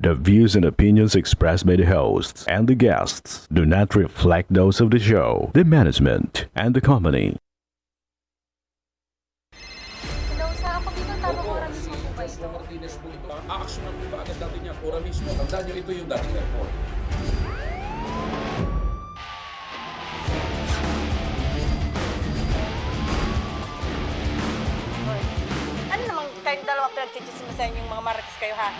The views and opinions expressed by the hosts and the guests do not reflect those of the show, the management, and the company. Nausahan ko dito, tamang Opo, oras si mo po ba Jessica ito? Martinez po ito. Aaksyonan po ba agad natin yan? Ora mismo. Tandaan nyo, ito yung dating airport. Ano naman kayong dalawa pinagchichismisan yung mga marites kayo, ha?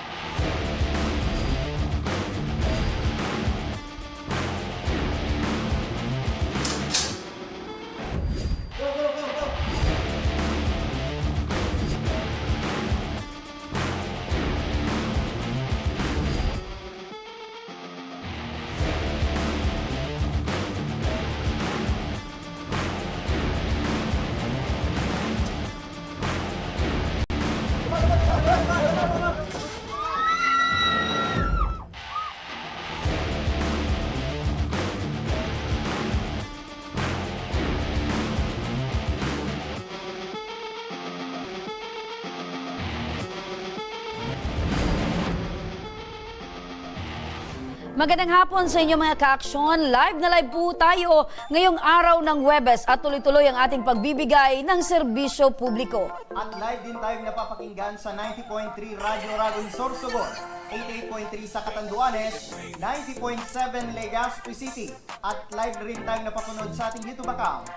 Magandang hapon sa inyo mga ka-aksyon. Live na live po tayo ngayong araw ng Huwebes at tuloy-tuloy ang ating pagbibigay ng serbisyo publiko. At live din tayong napapakinggan sa 90.3 Radyo Ragon Sorsogon, 88.3 sa Catanduanes, 90.7 Legazpi City, at live rin tayong napapanood sa ating YouTube account.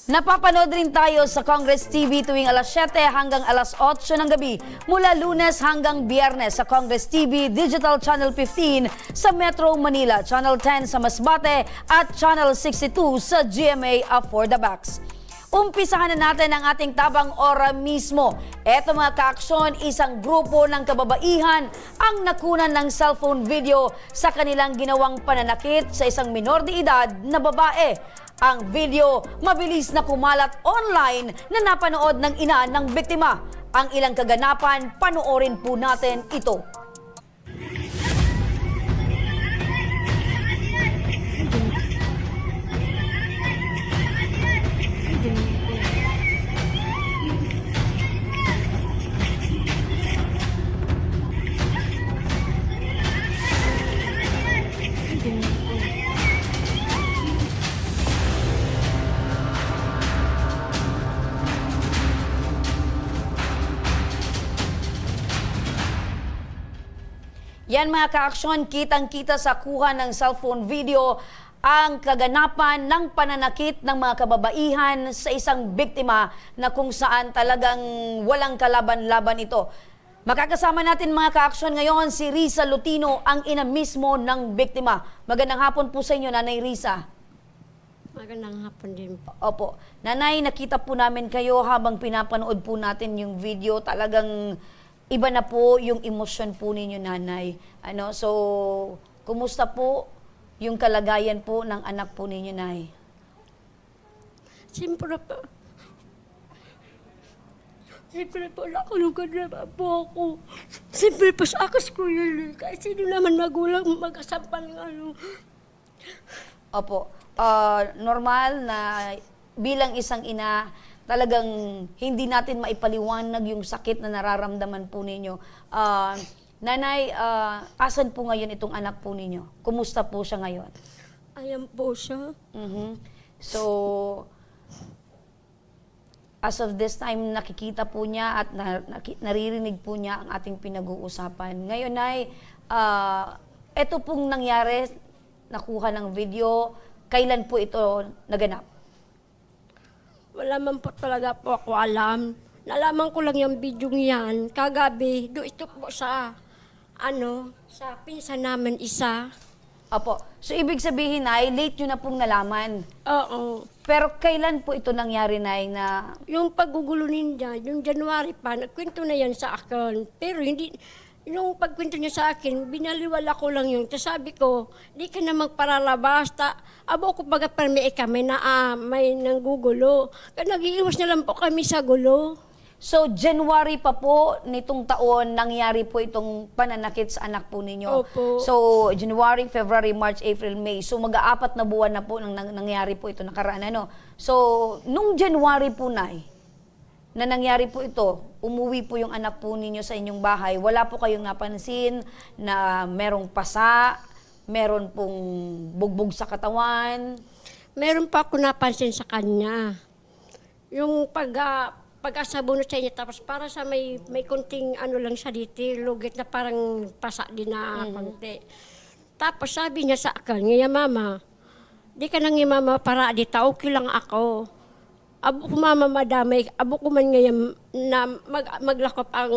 Napapanood rin tayo sa Congress TV tuwing alas 7 hanggang alas 8 ng gabi mula Lunes hanggang Biyernes sa Congress TV Digital Channel 15 sa Metro Manila, Channel 10 sa Masbate at Channel 62 sa GMA For The Box. Umpisahan na natin ang ating tabang ora mismo. Eto mga ka-aksyon, isang grupo ng kababaihan ang nakunan ng cellphone video sa kanilang ginawang pananakit sa isang minor de edad na babae. Ang video mabilis na kumalat online na napanood ng ina ng biktima. Ang ilang kaganapan, panoorin po natin ito. Yan mga ka-aksyon, kitang-kita sa kuha ng cellphone video ang kaganapan ng pananakit ng mga kababaihan sa isang biktima na kung saan talagang walang kalaban-laban ito. Makakasama natin mga ka-aksyon ngayon si Risa Lutino, ang ina mismo ng biktima. Magandang hapon po sa inyo, Nanay Risa. Magandang hapon din po. Opo. Nanay, nakita po namin kayo habang pinapanood po natin yung video. Talagang iba na po yung emosyon po ninyo, Nanay. So, kumusta po yung kalagayan po ng anak po ninyo, Nay? Siyempre po, nakulugad na po ako. Siyempre po, sa akas ko yun. Kasi sino naman magulang magkasampal ng ano. Opo. Normal na bilang isang ina, talagang hindi natin maipaliwanag yung sakit na nararamdaman po ninyo. Nanay, asan po ngayon itong anak po ninyo? Kumusta po siya ngayon? Ayan po siya. So, as of this time, nakikita po niya at naririnig po niya ang ating pinag-uusapan. Ngayon ay, ito pong nangyari, nakuha ng video, kailan po ito naganap? Wala man po talaga po ako alam. Nalaman ko lang yung video niyan. Kagabi, do ito po sa, sa pinsan namin isa. Opo. So, ibig sabihin, Nay, late nyo na pong nalaman. Oo. Pero kailan po ito nangyari, Nay, na... Yung paggugulo niya, yung January pa, nagkwento na yan sa akin. Pero hindi, yung pagkwento niya sa akin, binaliwala ko lang yun. Tapos sabi ko, di ka na magparalabas. Abo ko baga permi kami na may nanggugulo. Kaya nag-iiwas na lang po kami sa gulo. So, January pa po nitong taon, nangyari po itong pananakit sa anak po ninyo. Opo. So, January, February, March, April, May. So, mag-aapat na buwan na po nang nangyari po ito nakaraan. So, nung January po, Nay, na nangyari po ito, umuwi po yung anak po ninyo sa inyong bahay, wala po kayong napansin na merong pasa, meron pong bugbog sa katawan? Meron pa ako napansin sa kanya. Yung pag-asabunod sa inyo, tapos para sa may kunting ano lang siya dito, lugit na parang pasa din na konti. Tapos sabi niya sa akin, "Ngaya mama, di ka nang mama para di tao, okay lang ako. Abo ko mama madamay, abo ko man ngayon na maglakop ang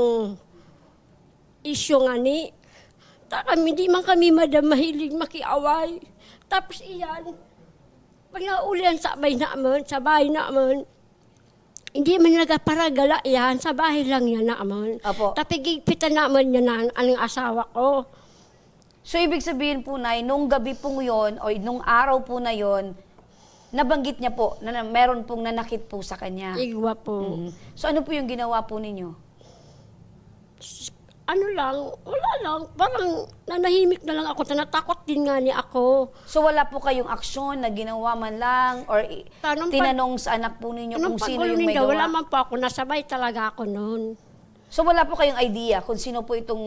isyo nga ni. Kami, di man kami madam mahilig makiaway. Tapos iyan, pag naulian sa bahay naman, hindi man nagaparagala yan, sa bahay lang yan naman. Apo. Tapi gigpitan naman yan ang asawa ko. So, ibig sabihin po, Nay, nung gabi pong yun, o nung araw po na yun, nabanggit niya po na meron pong nanakit po sa kanya. Igwa po. Mhm. So, ano po yung ginawa po ninyo? Ano lang, wala lang. Parang nanahimik na lang ako. Natakot din nga niya ako. So, wala po kayong aksyon na ginawa man lang or tinanong sa anak po ninyo Anong kung sino yung may pagulunin daw, wala gawa? man po ako. Nasabay talaga ako noon. So, wala po kayong idea kung sino po itong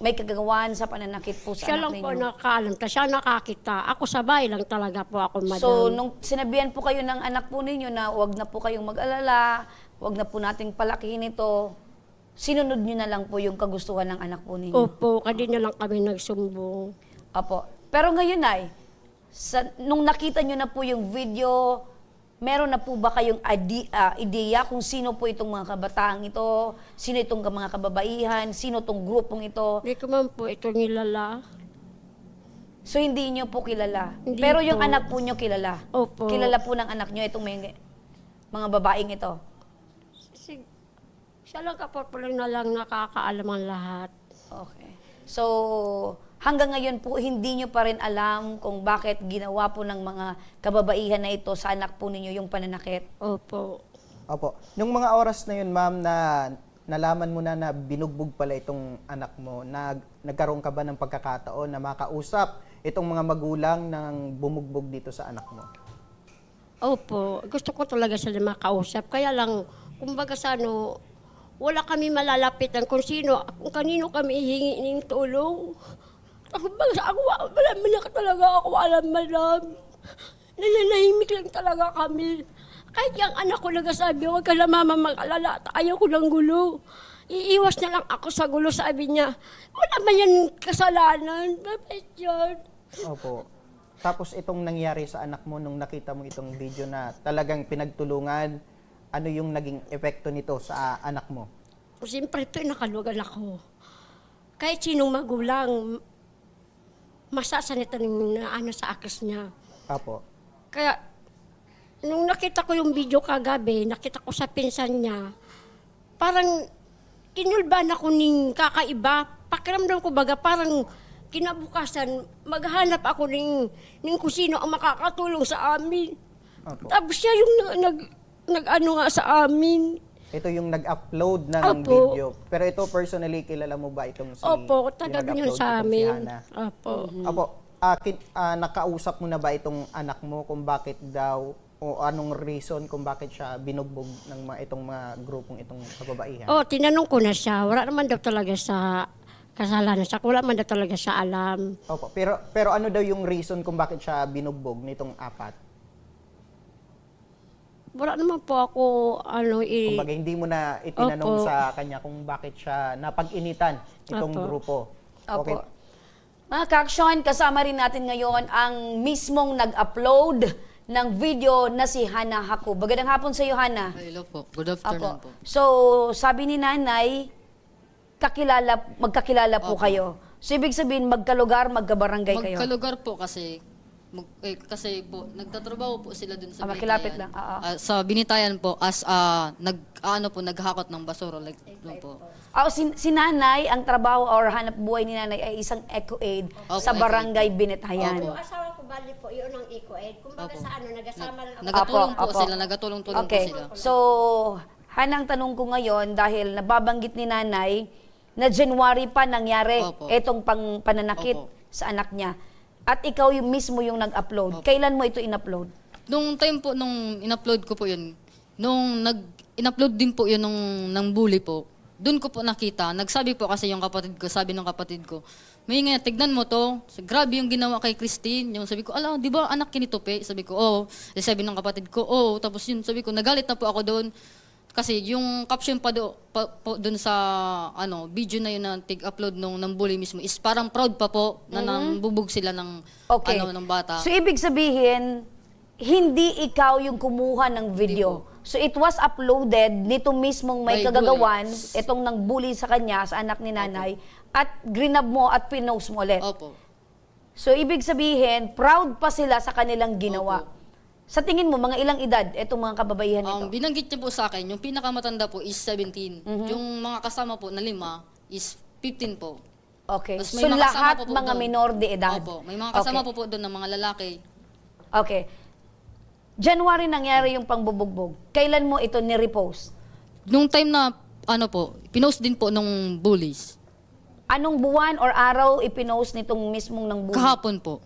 may kagagawan sa pananakit po sa Siya anak lang po ninyo? nakaalam. Siya nakakita. Ako sabay lang talaga po ako, madam. So, nung sinabihan po kayo ng anak po ninyo na huwag na po kayong mag-alala, huwag na po nating palakihin ito, sinunod nyo na lang po yung kagustuhan ng anak po ninyo? Opo, kanina lang kami nagsumbong. Opo. Pero ngayon ay, nung nakita nyo na po yung video, meron na po ba kayong ideya kung sino po itong mga kabataang ito, sino itong mga kababaihan, sino itong grupong ito? Hindi ko man po ito nilala. So, hindi nyo po kilala. Hindi Pero yung po. anak po nyo kilala. Opo. Kilala po ng anak nyo itong mga babaeng ito. Siya lang kapag na lang nakakaalam ang lahat. Okay. So, hanggang ngayon po, hindi nyo pa rin alam kung bakit ginawa po ng mga kababaihan na ito sa anak po ninyo yung pananakit. Opo. Opo. Nung mga oras na yun, ma'am, na nalaman mo na binugbog pala itong anak mo, nagkaroon ka ba ng pagkakataon na makausap itong mga magulang ng bumugbog dito sa anak mo? Opo. Gusto ko talaga sila makausap. Kaya lang, kumbaga sa ano, wala kami malalapitan kung sino, kung kanino kami hihingi ng tulong. Kumbaga ako, wala man talaga ako alam, madam. Nananahimik lang talaga kami. Kahit yung anak ko nagsasabi, huwag ka na mama mag-alala, ayaw ko ng gulo. Iiwas na lang ako sa gulo, sabi niya. Wala man yan kasalanan, bakit yan? Opo. Tapos itong nangyari sa anak mo nung nakita mo itong video na talagang pinagtulungan, ano yung naging epekto nito sa anak mo? Siyempre, nakalugan ako. Kahit sinong magulang, masasanita ng ano sa akis niya. Opo. Kaya, nung nakita ko yung video kagabi, nakita ko sa pinsan niya, parang kinulban ako ng kakaiba. Pakiramdam ko baga, parang kinabukasan, maghanap ako ng kung sino ang makakatulong sa amin. Opo. Tapos siya yung nag-ano nga sa amin. Ito yung nag-upload ng Opo. video. Pero ito personally, kilala mo ba itong si... Opo, yung taga nag-upload niyan sa itong si amin. Hana? Opo. Opo. Nakausap mo na ba itong anak mo kung bakit daw o anong reason kung bakit siya binugbog ng itong mga grupong itong kababaihan? Oh, tinanong ko na siya. Wala naman daw talaga sa kasalanan siya. Wala man daw talaga siya alam. Opo. Pero ano daw yung reason kung bakit siya binugbog nitong apat? Wala naman po ako, Kumbaga hindi mo na itinanong Opo. sa kanya kung bakit siya napag-initan itong Opo. grupo. Opo. Mga ka-aksyon, kasama rin natin ngayon ang mismong nag-upload ng video na si Hana Haku. Magandang hapon sa iyo, Hana. Hello po. Good afternoon po. So, sabi ni Nanay, magkakilala po Opo. kayo. So, ibig sabihin, magkalugar, magkabarangay kayo. Magkalugar po kasi kasi po nagtatrabaho po sila dun sa makilapit lang. Binitayan. Oo. Sa Binitayan po as naghakot ng basura like doon po. Si Nanay, ang trabaho or hanap buhay ni Nanay ay isang eco aid Opo, sa eco barangay aid po. Binitayan. Opo. Asawa ko bali po, yun ang eco-ed. Kumbaga Opo. sa nagasama lang ako. Nagatulong po Opo. sila, nagatulong-tulong Okay. po sila. So, Hanang tanong ko ngayon dahil nababanggit ni Nanay na January pa nangyari Opo. itong pananakit Opo. sa anak niya. At ikaw yung mismo yung nag-upload. Opo. Kailan mo ito in-upload? Nung time po nung in-upload ko po 'yun, nung in-upload din po yun ng bully po. Doon ko po nakita, nagsabi po kasi yung kapatid ko, sabi ng kapatid ko, may nga, tignan mo to, grabe yung ginawa kay Christine. Yung sabi ko, ala, di ba anak kinito pe? Sabi ko, oo. Sabi ng kapatid ko, oo. Tapos yun, sabi ko, nagalit na po ako doon. Kasi yung caption pa doon sa video na yun na tig-upload ng bully mismo is parang proud pa po na nambubog sila ng, Okay. ng bata. So, ibig sabihin, hindi ikaw yung kumuha ng video. So, it was uploaded nito mismong may By kagagawan, bullies. itong nang bully sa kanya, sa anak ni nanay, at grinab mo at pinost mo ulit. Opo. So, ibig sabihin, proud pa sila sa kanilang ginawa. Sa tingin mo, mga ilang edad itong mga kababaihan ito? Binanggit niya po sa akin, yung pinakamatanda po is 17. Mhm. Yung mga kasama po na 5 is 15 po. Okay. Tapos So, may mga kasama lahat po po mga doon. minor de edad? Opo. May mga kasama Okay. po doon ng mga lalaki. Okay. January nangyari yung pangbubugbog. Kailan mo ito ni-repost? Nung time na, pinost din po nung bullies. Anong buwan or araw ipinost nitong mismong ng bully? Kahapon po.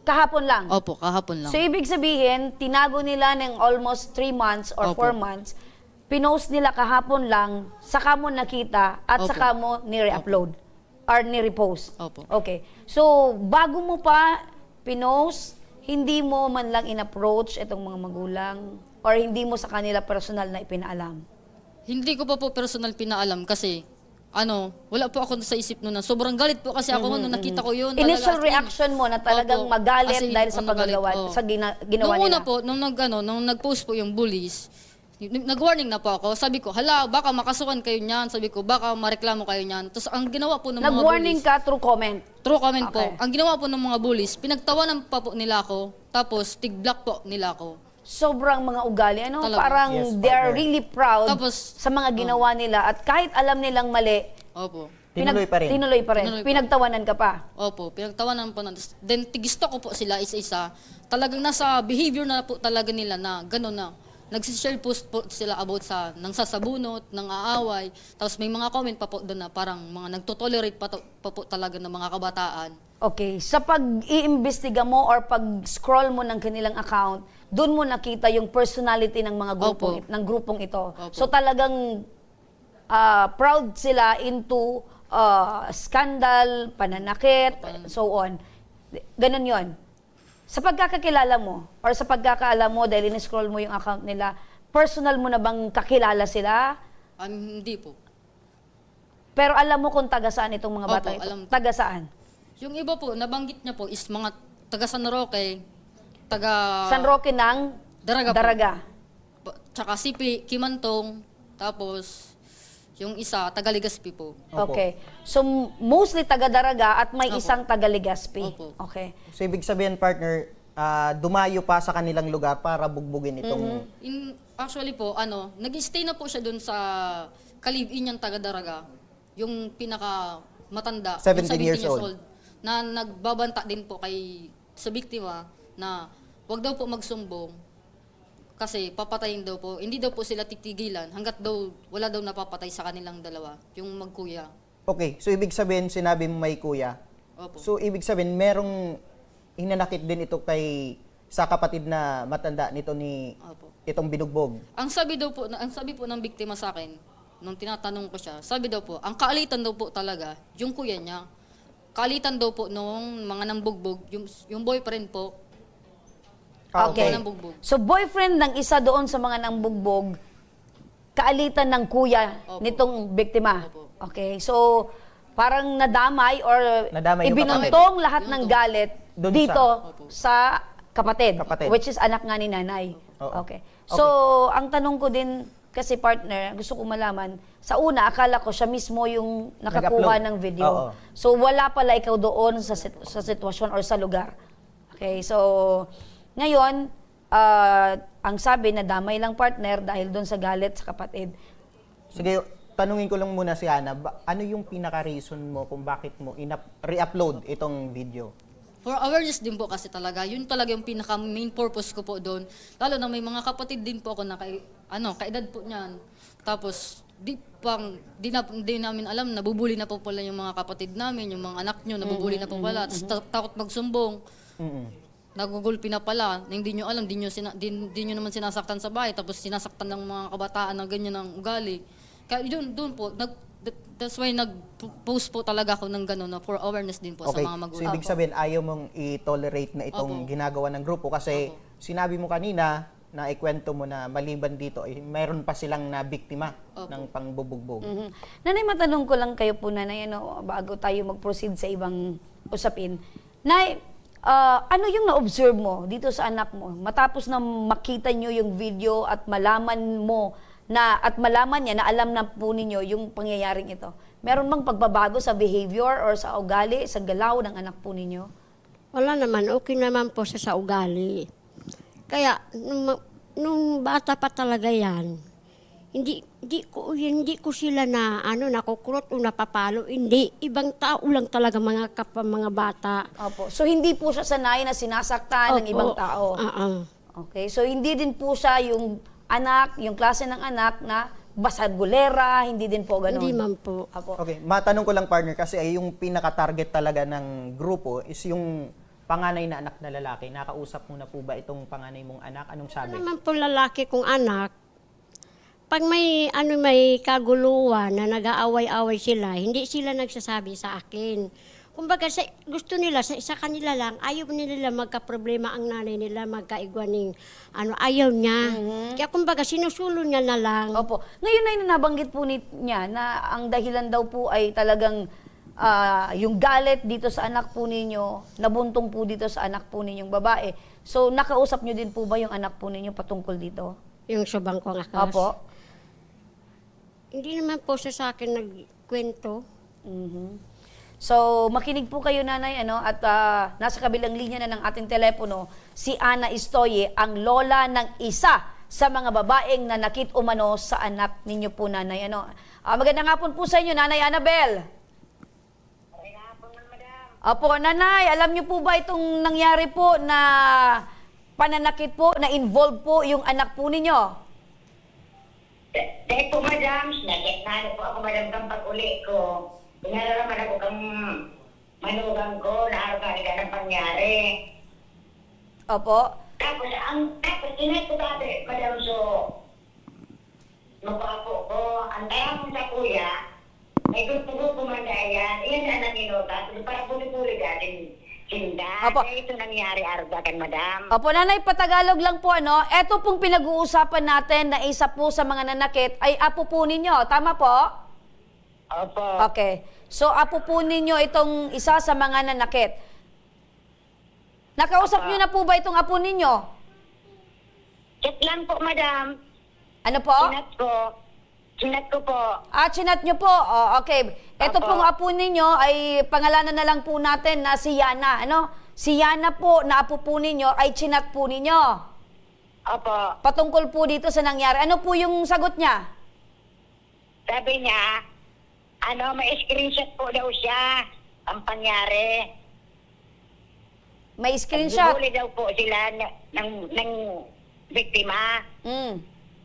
Kahapon lang? Opo, kahapon lang. So, ibig sabihin, tinago nila ng almost 3 months or Opo. 4 months, pinost nila kahapon lang, saka mo nakita at Opo. saka mo ni-re-upload or ni-repost. Opo. Okay. So, bago mo pa pinost, hindi mo man lang in-approach itong mga magulang or hindi mo sa kanila personal na ipinaalam? Hindi ko pa po personal pinaalam kasi, wala po ako sa isip noon na sobrang galit po kasi ako nung nakita ko yun. talaga, Initial as in. reaction mo na talagang Opo. magalit As in, dahil sa magalit, paggagawa, oo. sa ginawa Nung nila? una po, nung nag-post po yung bullies, nag-warning na po ako. Sabi ko, hala, baka makasukan kayo niyan. Sabi ko, baka mareklamo kayo niyan. Tapos ang ginawa po ng mga Nag-warning bullies, ka through comment? true comment po, Okay. ang ginawa po ng mga bullies, pinagtawanan pa po nila ako, tapos tig-block po nila ako. Sobrang mga ugali. Talaga. Parang Yes, they're partner. really proud Tapos, sa mga ginawa nila. At kahit alam nilang mali, Opo. Tinuloy pa rin. Tinuloy pa rin. Tinuloy pa. Pinagtawanan ka pa. Opo, pinagtawanan po na. Then, tigisto ko po sila isa-isa. Talagang nasa behavior na po talaga nila na gano'n na. Nagsishare post po sila about sa nang sasabunot, nang aaway. Tapos may mga comment pa po doon na parang mga nagtotolerate pa po talaga ng mga kabataan. Okay. Sa pag-iimbestiga mo or pag-scroll mo ng kanilang account, doon mo nakita yung personality ng mga grupong, Opo. ng grupong ito. Opo. So talagang proud sila into scandal, pananakit, so on. Ganon yon. Sa pagkakakilala mo or sa pagkakaalam mo dahil in-scroll mo yung account nila, personal mo na bang kakilala sila? Hindi po. Pero alam mo kung taga saan itong mga bata Opo, ito? alam ko. Taga saan? Yung iba po, nabanggit niya po is mga taga San Roque, taga San Roque ng Daraga po. Daraga. Tsaka Sipi, Kimantong, tapos yung isa, taga Legazpi po. Opo. Okay. So, mostly taga-Daraga at may Opo. isang taga-Legazpi. Opo. Okay. So, ibig sabihin, partner, dumayo pa sa kanilang lugar para bugbugin itong... Actually po, nag-stay na po siya dun sa kalibin niyang taga Daraga. Yung pinaka matanda, 17 yung years old. na nagbabanta din po sa biktima na wag daw po magsumbong kasi papatayin daw po. Hindi daw po sila titigilan hanggat daw wala daw napapatay sa kanilang dalawa, yung magkuya. Okay, so ibig sabihin, sinabi mo may kuya. Opo. So, ibig sabihin, merong hinanakit din ito sa kapatid na matanda nito ni Opo. itong binugbog. Ang sabi po ng biktima sa akin, nung tinatanong ko siya, sabi daw po, ang kaalitan daw po talaga, yung kuya niya. Kaalitan daw po nung mga nambugbog, yung boyfriend po, Okay. Mga nambugbog. So, boyfriend ng isa doon sa mga nambugbog, kaalitan ng kuya Opo. nitong biktima. Opo. Okay. So, parang nadamay or Nadamay yung ibinuntong lahat ng galit Doon dito Opo. sa kapatid, Kapatid. which is anak nga ni nanay. Oo. Okay. So, ang tanong ko din kasi partner, gusto ko malaman, sa una, akala ko siya mismo yung nakakuha Nag-upload. ng video. Oo. So, wala pala ikaw doon sa sitwasyon or sa lugar. Okay, so, ngayon, ang sabi na damay lang partner dahil doon sa galit sa kapatid. Sige, tanungin ko lang muna si Ana, ano yung pinaka-reason mo kung bakit mo re-upload itong video? For awareness din po kasi talaga, yun talaga yung pinaka-main purpose ko po doon. Lalo na may mga kapatid din po ako na kaedad po niyan. Tapos, di namin alam, nabubuli na po pala yung mga kapatid namin, yung mga anak nyo, nabubuli na po pala. Tapos takot magsumbong. Mm-mm. nagugulpi na pala, na hindi nyo alam, di nyo naman sinasaktan sa bahay, tapos sinasaktan ng mga kabataan na ganyan ang ugali. Kaya yun, doon po, that's why nag-post po talaga ako ng gano'n na for awareness din po sa Okay, mga so magulang. ibig sabihin ayaw mong i-tolerate na itong Opo. ginagawa ng grupo kasi sinabi mo kanina na ikwento mo na maliban dito, mayroon pa silang na biktima ng pangbubugbog. Mhm. Nanay, matanong ko lang kayo po, nanay, bago tayo mag-proceed sa ibang usapin. Nay, ano yung na-observe mo dito sa anak mo? Matapos na makita nyo yung video at malaman mo at malaman niya na alam na po ninyo yung pangyayaring ito. Meron bang pagbabago sa behavior or sa ugali, sa galaw ng anak po ninyo? Wala naman, okay naman po siya sa ugali. Kaya, nung bata pa talaga yan, hindi ko sila nakukurot o napapalo. Hindi, ibang tao lang talaga mga bata. Opo. So, hindi po siya sanay na sinasaktan ng Opo. ibang tao? Okay. So, hindi din po siya yung klase ng anak na basagulera, hindi din po ganun? Hindi man po. Opo. Okay, matanong ko lang partner kasi yung pinaka-target talaga ng grupo is yung panganay na anak na lalaki. Nakausap mo na po ba itong panganay mong anak? Anong sabi? Ano naman po lalaki kong anak, pag may kaguluhan na nag-aaway-away sila, hindi sila nagsasabi sa akin. Kumbaga, gusto nila, sa kanila lang, ayaw nila magka-problema ang nanay nila, magkaigwaning, ayaw niya. Kaya kumbaga, sinusulo niya na lang. Opo. Ngayon ay nabanggit po niya na ang dahilan daw po ay talagang yung galit dito sa anak po ninyo, nabuntong po dito sa anak po ninyong babae. So, nakausap niyo din po ba yung anak po ninyo patungkol dito? Yung subang kong akas. Opo. Hindi naman po siya sa akin nagkwento. So, makinig po kayo, nanay, at nasa kabilang linya na ng ating telepono, si Ana Istoye, ang lola ng isa sa mga babaeng nanakit umano sa anak ninyo po, nanay. Magandang hapon po sa inyo, Nanay Annabel. Magandang hapon, madam. Opo, nanay, alam niyo po ba itong nangyari po na pananakit po, na involved po yung anak po ninyo? Dahil po, madam, nakita po ako, madam, kang pag-uli ko. Pinararaman ako kang manugang ko na araw ka ng pangyari. Opo. Tapos, tinay ko dati, madam, so, magpapo ko, ang taya mo sa kuya, may gusto kumanda yan, iyan na naminota, so para puli-puli dating sinda. Opo. Kaya ito nangyari araw ka kan, madam. Opo, nanay, patagalog lang po, Ito pong pinag-uusapan natin na isa po sa mga nanakit ay apo po ninyo. Tama po? Opo. Okay. So, apo po ninyo itong isa sa mga nanakit. Nakausap niyo na po ba itong apo ninyo? Chat lang po, madam. Ano po? Sinat ko po. Chinat niyo po. Okay. Ito Opo. pong apo ninyo ay pangalanan na lang po natin na si Yana. Si Yana po na apo po ninyo ay chinat po ninyo. Opo. Patungkol po dito sa nangyari. Ano po yung sagot niya? Sabi niya, may screenshot po daw siya ang pangyari. May screenshot. Nagbubuli daw po sila ng biktima.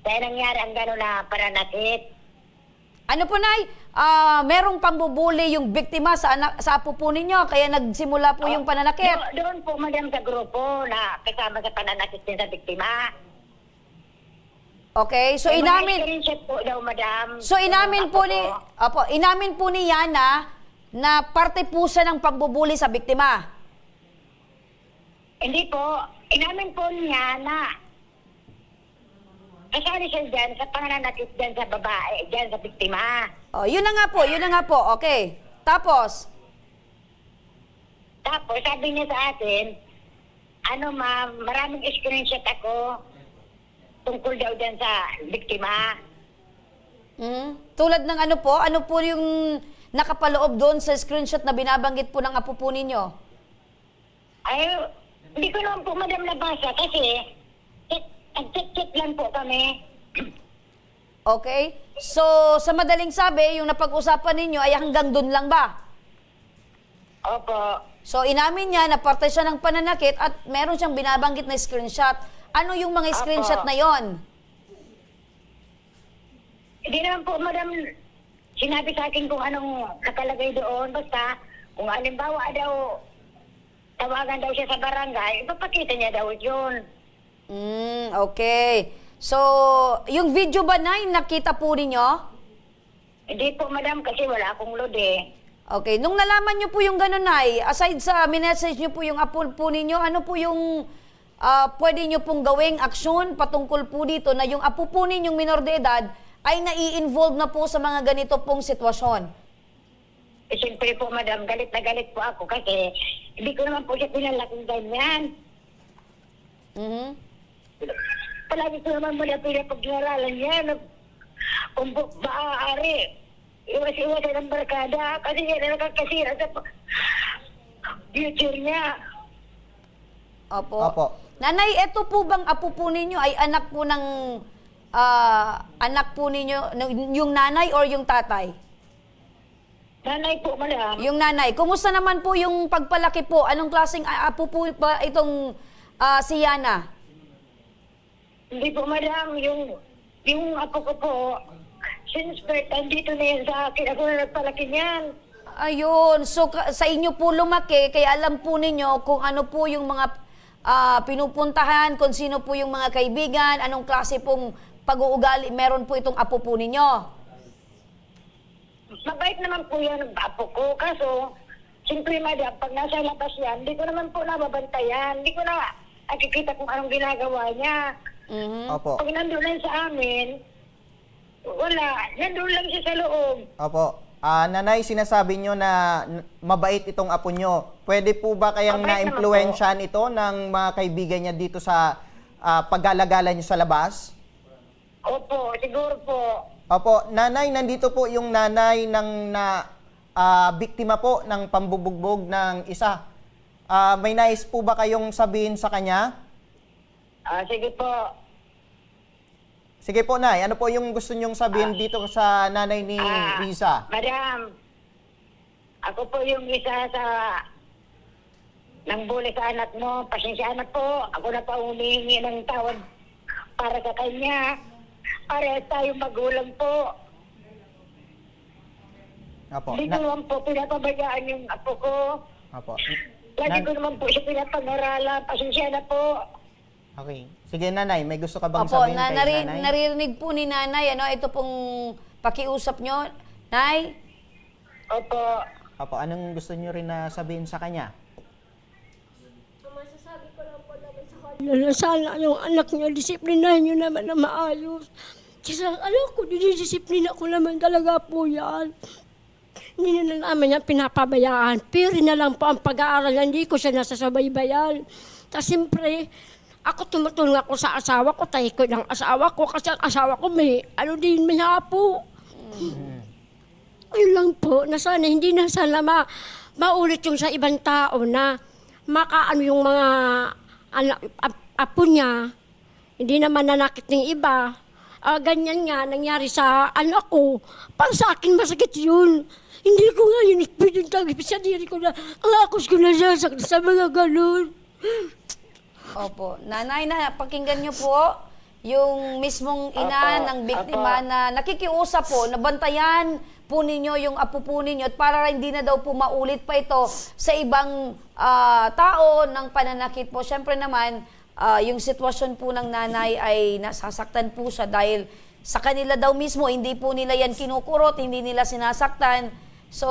Kaya nangyari ang gano'n na paranakit. Ano po, Nay? Merong pambubuli yung biktima sa apo po ninyo, kaya nagsimula po yung pananakit. Doon po, madam, sa grupo na kasama sa pananakit din sa biktima. Okay, so May inamin... mga screenshot po daw, madam. So inamin po inamin po ni Yana na parte po siya ng pambubuli sa biktima. Hindi po. Inamin po niya na kasali siya dyan sa pananakit dyan sa babae, dyan sa biktima. Yun na nga po. Okay. Tapos, sabi niya sa atin, ma'am, maraming screenshot ako tungkol daw dyan sa biktima. tulad ng ano po yung nakapaloob doon sa screenshot na binabanggit po ng apo po ninyo? Ay, hindi ko naman po, madam, nabasa kasi nag-check lang po kami. Okay? So, sa madaling sabi, yung napag-usapan ninyo ay hanggang doon lang ba? Opo. So, inamin niya na parte siya ng pananakit at meron siyang binabanggit na screenshot. Ano yung mga screenshot na yon? Hindi naman po, madam, sinabi sa akin kung anong nakalagay doon. Basta, kung halimbawa daw, tawagan daw siya sa barangay, ipapakita niya daw yun. Okay. So, yung video ba, Nay, nakita po ninyo? Hindi po, madam, kasi wala akong load eh. Okay. Nung nalaman nyo po yung gano'n, Nay, aside sa minessage nyo po yung apo po ninyo, ano po yung pwede nyo pong gawing aksyon patungkol po dito na yung apo po ninyong minor de edad ay nai-involve na po sa mga ganito pong sitwasyon? Eh, siyempre po, madam, galit na galit po ako kasi hindi ko naman po siya pinalaking ganyan. Palagi ko naman muna pinapaglaralan yan. Kung maaari, iwas-iwasan ng barkada kasi yan na nakakasira sa future niya. Opo. Nanay, eto po bang apo po ninyo ay anak po ng anak po ninyo, yung nanay or yung tatay? Nanay po, madam. Yung nanay. Kumusta naman po yung pagpalaki po? Anong klaseng apo po ba itong si Yana? Hindi po, madam. Yung apo ko po, since birth, andito na yan sa akin. Ako na nagpalaki niyan. Ayun. So, sa inyo po lumaki, kaya alam po ninyo kung ano po yung mga pinupuntahan, kung sino po yung mga kaibigan, anong klase pong pag-uugali meron po itong apo po ninyo. Mabait naman po yan ang apo ko. Kaso, siyempre, madam, pag nasa labas yan, hindi ko naman po nababantayan. Hindi ko na nakikita kung anong ginagawa niya. Opo. Pag nandun lang sa amin, wala. Nandun lang siya sa loob. Opo. Nanay, sinasabi nyo na mabait itong apo nyo. Pwede po ba kayang Mabait na-impluensyahan ito ng mga kaibigan niya dito sa paggalagala nyo sa labas? Opo, siguro po. Opo. Nanay, nandito po yung nanay ng biktima po ng pambubugbog ng isa. May nais po ba kayong sabihin sa kanya? Sige po. Sige po, Nay. Ano po yung gusto nyong sabihin dito sa nanay ni Risa? Madam, ako po yung isa sa nang bully sa anak mo. Pasensya na po. Ako na pa humihingi ng tawad para sa kanya. Para tayo magulang po. Opo. Hindi ko naman po pinapabayaan yung apo ko. Opo. Lagi ko naman po siya pinapag-aralan. Pasensya na po. Okay. Sige, Nanay. May gusto ka bang Opo, sabihin kay Nanay? naririnig po ni Nanay, ano, ito pong pakiusap nyo. Nay? Opo. Opo. Anong gusto nyo rin na sabihin sa kanya? Masasabi ko lang po naman sa kanya, sana yung anak niya, disiplinahin niyo naman na maayos. Kasi alam ko, dinidisiplina ko naman talaga po yan. Hindi na naman yan pinapabayaan. Pero na lang po ang pag-aaral, hindi ko siya nasasabaybayan. Tapos siyempre, ako tumutulong ako sa asawa ko, tayo ko ng asawa ko, kasi ang asawa ko may, may hapo. Ayun lang po, na sana, hindi na sana maulit yung sa ibang tao na makaano yung mga apo niya, hindi naman nanakit ng iba. Ganyan nga, nangyari sa anak ko. Para sa akin, masakit yun. Hindi ko nga yun pinagtagip sa diri ko na ang akos ko na sasakit sa mga ganun. Opo. Nanay, pakinggan nyo po yung mismong ina ng biktima na nakikiusap po, nabantayan po ninyo yung apo po ninyo at para hindi na daw po maulit pa ito sa ibang tao ng pananakit po. Siyempre naman, yung sitwasyon po ng nanay ay nasasaktan po siya dahil sa kanila daw mismo, hindi po nila yan kinukurot, hindi nila sinasaktan. So,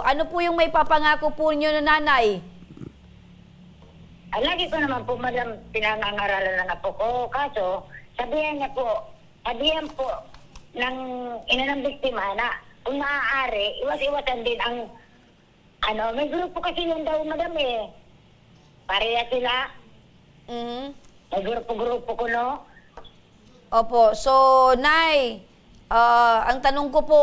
ano po yung may papangako po niyo na nanay? Lagi ko naman po, madam, pinangangaralan ng apo ko. Kaso, sabihan po ng ina ng biktima na kung maaari, iwas-iwasan din ang, may grupo kasi yun daw, madam eh. Pareha sila. May grupo-grupo ko, no? Opo. So, Nay, ang tanong ko po,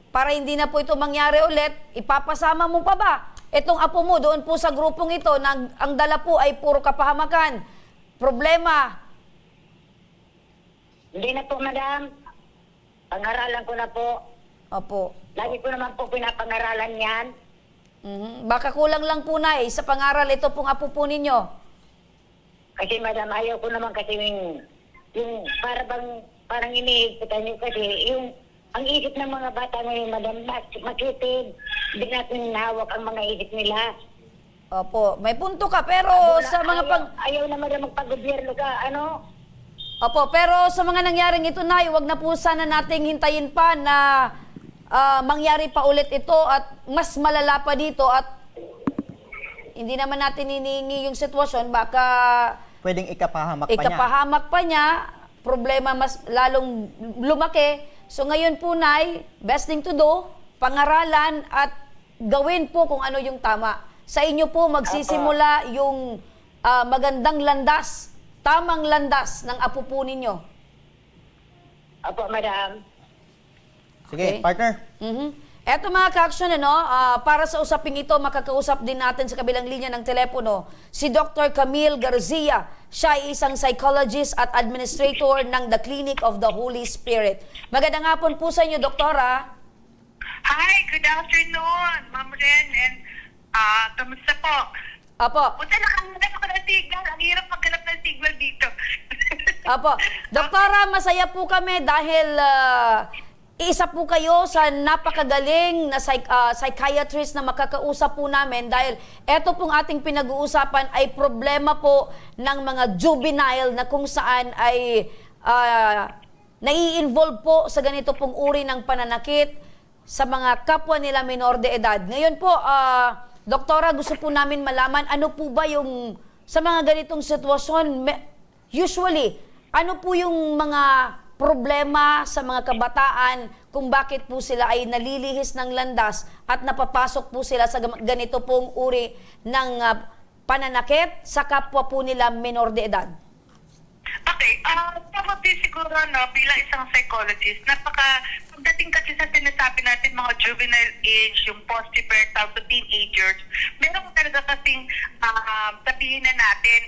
para hindi na po ito mangyari ulit, ipapasama mo pa ba itong apo mo doon po sa grupong ito na ang dala po ay puro kapahamakan, problema? Hindi na po, madam. Pangaralan ko na po. Opo. Lagi ko naman po pinapangaralan yan. Baka kulang lang po, Nay, sa pangaral ito pong apo po ninyo. Kasi, madam, ayaw ko naman kasi yung parang iniigitan nyo kasi yung ang isip ng mga bata ngayon, madam, makitid. Hindi natin nahawak ang mga isip nila. Opo, may punto ka, pero sa mga Ayaw naman na magpag-gobyerno ka, ano? Opo, pero sa mga nangyaring ito, Nay, wag na po sana nating hintayin pa na mangyari pa ulit ito at mas malala pa dito at hindi naman natin hinihingi yung sitwasyon, baka Pwedeng ikapahamak pa niya. ikapahamak pa niya, problema mas lalong lumaki. So ngayon po, Nay, best thing to do, pangaralan at gawin po kung ano yung tama. Sa inyo po magsisimula yung magandang landas, tamang landas ng apo po ninyo. Opo, madam. Sige, Okay. partner. Eto mga ka-action, para sa usaping ito, makakausap din natin sa kabilang linya ng telepono si Dr. Camille Garcia. Siya ay isang psychologist at administrator ng The Clinic of the Holy Spirit. Magandang hapon po sa inyo, Doktora. Hi, good afternoon, Ma'am Ren, and kamusta po? Apo. Punta nakahanap ako ng signal. Ang hirap maghanap ng signal dito. Apo. Doktora, masaya po kami dahil isa po kayo sa napakagaling na psychiatrist na makakausap po namin dahil eto pong ating pinag-uusapan ay problema po ng mga juvenile na kung saan ay nai-involve po sa ganito pong uri ng pananakit sa mga kapwa nila minor de edad. Ngayon po, Doktora, gusto po namin malaman ano po ba yung sa mga ganitong sitwasyon, usually, ano po yung mga problema sa mga kabataan kung bakit po sila ay nalilihis ng landas at napapasok po sila sa ganito pong uri ng pananakit sa kapwa po nila minor de edad? Okay, probably siguro bilang isang psychologist, pagdating kasi sa sinasabi natin mga juvenile age, yung post-pubertal to teenagers, meron talaga kasing sabihin na natin,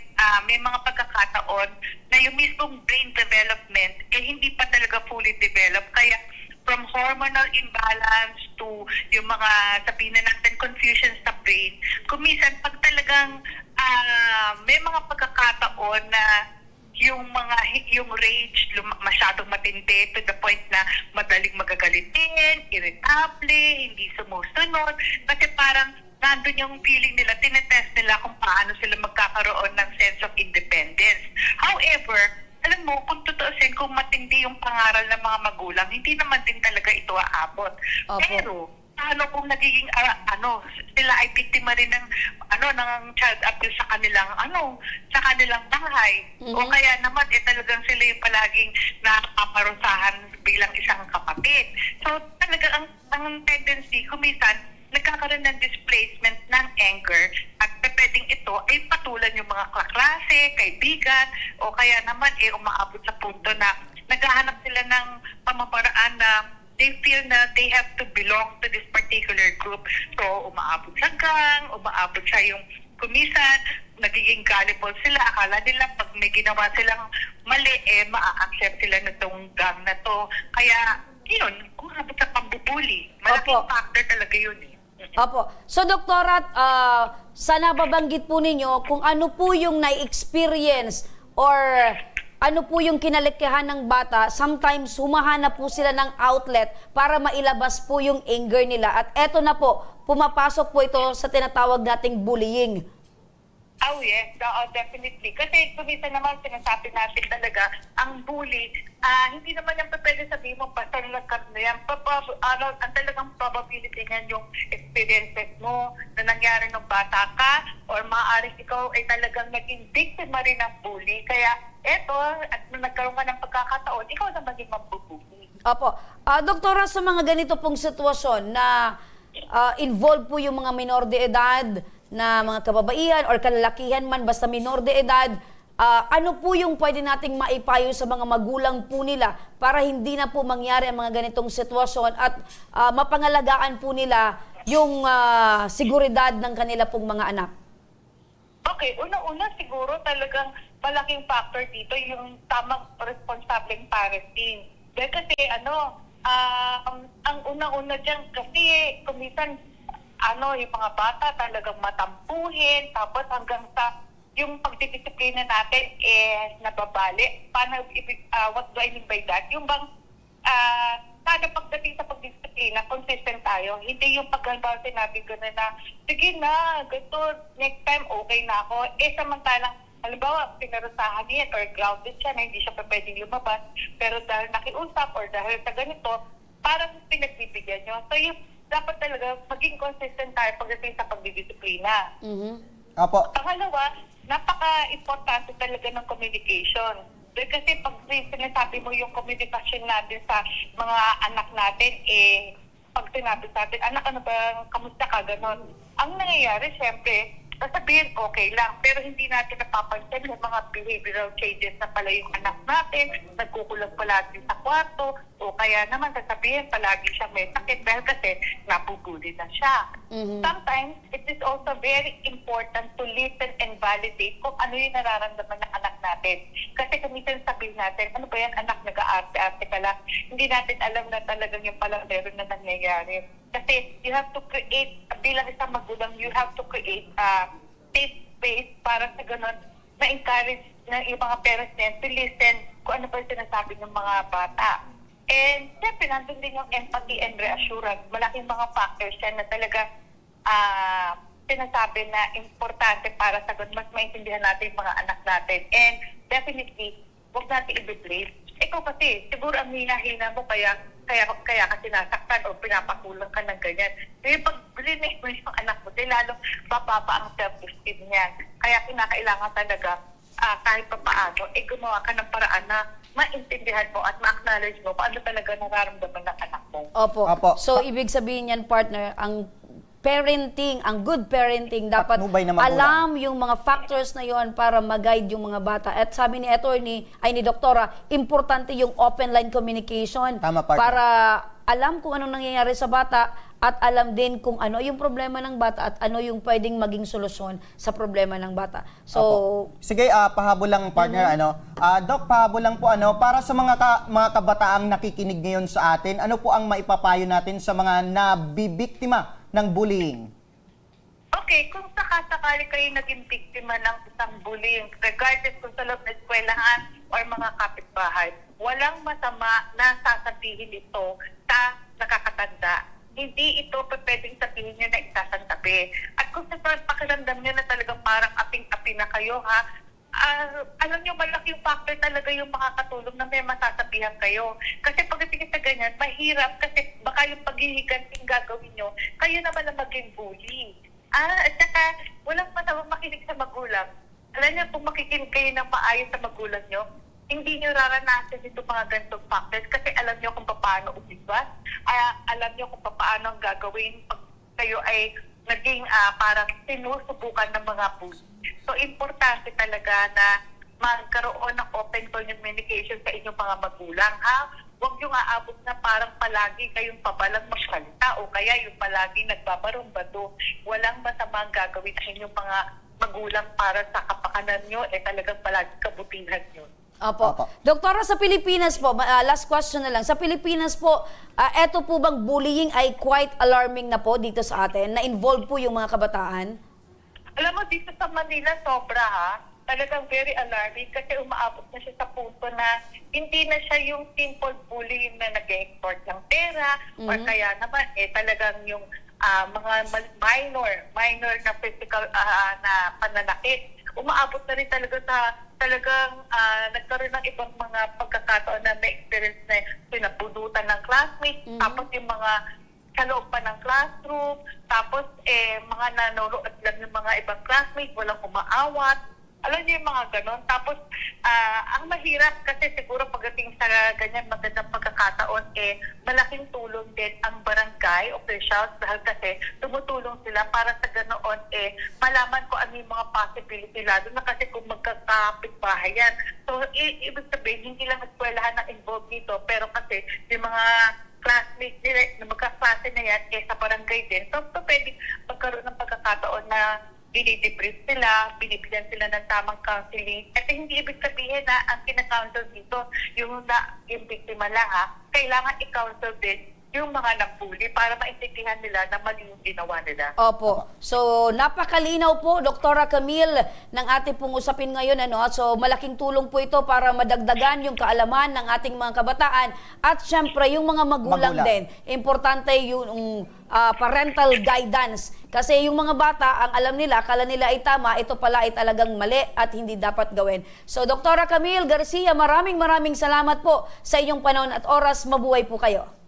may mga pagkakataon na yung mismong brain development hindi pa talaga fully developed. Kaya from hormonal imbalance to yung mga sabihin na natin confusion sa brain, kumisan pag talagang may mga pagkakataon na yung rage masyadong matindi to the point na madaling magagalitin, irritable, hindi sumusunod. Kasi parang nandun yung feeling nila, tinetest nila kung paano sila magkakaroon ng sense of independence. However, alam mo, kung tutuusin, kung matindi yung pangaral ng mga magulang, hindi naman din talaga ito aabot. Opo. Pero, paano kung nagiging sila ay biktima rin ng ng child abuse sa kanilang bahay, o kaya naman talagang sila yung palaging napaparusahan bilang isang kapatid. So talaga ang tendency kumisan nagkakaroon ng displacement ng anger at pwedeng ito ay patulan yung mga kaklase, kaibigan, o kaya naman umaabot sa punto na naghahanap sila ng pamamaraan na they feel na they have to belong to this particular group. So, umaabot sa gang, umaabot sa yung kumisan, nagiging gullible sila. Akala nila pag may ginawa silang mali, maa-accept sila na itong gang na to. Kaya, yun, umaabot sa pambubuli. Malaking factor talaga yun Opo. So, Doktora, sana babanggit po ninyo kung ano po yung na-experience or ano po yung kinalikihan ng bata. Sometimes, humahanap po sila ng outlet para mailabas po yung anger nila. At eto na po, pumapasok po ito sa tinatawag nating bullying. Oh yes, definitely. Kasi kumisa naman sinasabi natin talaga, ang bully, hindi naman yung pwede sabihin mo, basta nagkaroon na yan. Ang talagang probability niyan yung experiences mo na nangyari ng bata ka, or maaaring ikaw ay talagang naging biktima rin ng bully. Kaya eto, at nung nagkaroon ka ng pagkakataon, ikaw na maging mabubuli. Opo. Doktora, sa mga ganito pong sitwasyon na involved po yung mga minor de edad, na mga kababaihan or kalalakihan man, basta minor de edad, ano po yung pwede nating maipayo sa mga magulang po nila para hindi na po mangyari ang mga ganitong sitwasyon at mapangalagaan po nila yung seguridad ng kanila pong mga anak? Okay, una siguro talagang malaking factor dito yung tamang responsableng parenting. Dahil kasi ang unang-una dyan kasi kumisan yung mga bata talagang matampuhin, tapos hanggang sa yung pagdidisiplina natin nababali. Paano, what do I mean by that? Yung bang, sana pagdating sa pagdidisiplina, consistent tayo. tayo. Hindi yung pagkalbaw sinabi ko na, sige na, ganito, next time okay na ako. Samantalang, halimbawa, pinarusahan niya or grounded siya na hindi siya pa pwedeng lumabas. Pero dahil nakiusap or dahil sa ganito, parang pinagbibigyan nyo. So, yung dapat talaga maging consistent tayo pagdating sa pagdidisiplina. Opo. Pangalawa, napaka-importante talaga ng communication. Kasi pag sinasabi mo yung communication natin sa mga anak natin, pag sinabi sa atin, anak, ano ba, kamusta ka, ganon. Ang nangyayari, syempre, sasabihin okay lang, pero hindi natin napapansin yung mga behavioral changes na pala yung anak natin, nagkukulang palagi sa kwarto, o kaya naman sasabihin palagi siya may sakit dahil kasi napupuli na siya. Sometimes, it is also very important to listen and validate kung ano yung nararamdaman ng anak natin. Kasi kumisan sabihin natin, ano ba yan anak, nag-aarte-arte ka lang. Hindi natin alam na talagang yung pala meron na nangyayari. Kasi you have to create, bilang isang magulang, you have to create a safe space para sa ganun na-encourage na yung mga parents din to listen kung ano pa yung sinasabi ng mga bata. And siyempre, nandun din yung empathy and reassurance. Malaking mga factors yan na talaga sinasabi na importante para sa ganun mas maintindihan natin yung mga anak natin. And definitely, huwag natin i-blame. Ikaw kasi, siguro ang hina-hina mo kaya ka sinasaktan o pinapakulang ka ng ganyan. Kaya pag blinig mo yung anak mo, lalong bababa ang self-esteem niyan. Kaya kinakailangan talaga kahit pa paano, gumawa ka ng paraan na maintindihan mo at ma-acknowledge mo paano talaga nararamdaman ng anak mo. Opo. So, ibig sabihin yan, partner, ang parenting, ang good parenting, dapat Patnubay na magulang. alam yung mga factors na yon para mag-guide yung mga bata. At sabi ni attorney, ni doktora, importante yung open line communication. Tama, partner. Para alam kung anong nangyayari sa bata at alam din kung ano yung problema ng bata at ano yung pwedeng maging solusyon sa problema ng bata. So, Opo. Sige, pahabol lang partner, Doc, pahabol lang po, para sa mga kabataang nakikinig ngayon sa atin, ano po ang maipapayo natin sa mga nabibiktima ng bullying? Okay, kung sakasakali kayo naging biktima ng isang bullying, regardless kung sa loob ng eskwelahan or mga kapitbahay, walang masama na sasabihin ito sa nakakatanda. Hindi ito pwedeng sabihin nyo na isasantabi. At kung sa pakiramdam nyo na talagang parang aping-api na kayo, alam nyo, malaking factor talaga yung makakatulong na may masasabihan kayo. Kasi pagdating sa ganyan, mahirap kasi baka yung paghihiganting gagawin nyo, kayo naman ang maging bully. At saka, walang masamang makinig sa magulang. Alam nyo, kung makikinig kayo ng maayos sa magulang nyo, hindi nyo raranasan itong mga ganitong factors kasi alam nyo kung paano umiwas, alam nyo kung paano ang gagawin pag kayo ay naging parang sinusubukan ng mga bully. So, importante talaga na magkaroon ng open communication sa inyong mga magulang, Huwag yung aabot na parang palagi kayong pabalang magsalita o kaya yung palagi nagbabarong-bato. Walang masamang gagawin sa inyong mga magulang para sa kapakanan nyo, talagang palagi kabutihan nyo. Opo. Doktora, sa Pilipinas po, last question na lang. Sa Pilipinas po, eto po bang bullying ay quite alarming na po dito sa atin? Na-involve po yung mga kabataan? Alam mo, dito sa Manila, sobra talagang very alarming kasi umaabot na siya sa punto na hindi na siya yung simple bullying na nag-export ng pera or kaya naman talagang yung mga minor na physical na pananakit. Umaabot na rin talaga sa talagang nagkaroon ng ibang mga pagkakataon na may experience na pinapudutan ng classmates, tapos yung mga sa loob pa ng classroom, tapos mga nanonood lang yung mga ibang classmates, walang umaawat. Alam niyo yung mga ganon. Tapos, ang mahirap kasi siguro pagdating sa ganyan magandang pagkakataon, malaking tulong din ang barangay officials dahil kasi tumutulong sila para sa ganoon, malaman ko ano yung mga possibility, lalo na kasi kung magkakapit-bahay yan. So, ibig sabihin, hindi lang eskwelahan na involved dito, pero kasi yung mga classmates nila, na magkaklase na yan, sa barangay din. So, pwede magkaroon ng pagkakataon na dinidebrief sila, binibigyan sila ng tamang counseling. At hindi ibig sabihin na ang kinakounsel dito, yung biktima lang Kailangan i-counsel din yung mga nambuli para maintindihan nila na mali yung ginawa nila. Opo. So, napakalinaw po, Doktora Camille, ng ating pong usapin ngayon. So, malaking tulong po ito para madagdagan yung kaalaman ng ating mga kabataan at syempre yung mga magulang din. Importante yung parental guidance. Kasi yung mga bata, ang alam nila, akala nila ay tama, ito pala ay talagang mali at hindi dapat gawin. So, Doktora Camille Garcia, maraming salamat po sa inyong panahon at oras. Mabuhay po kayo.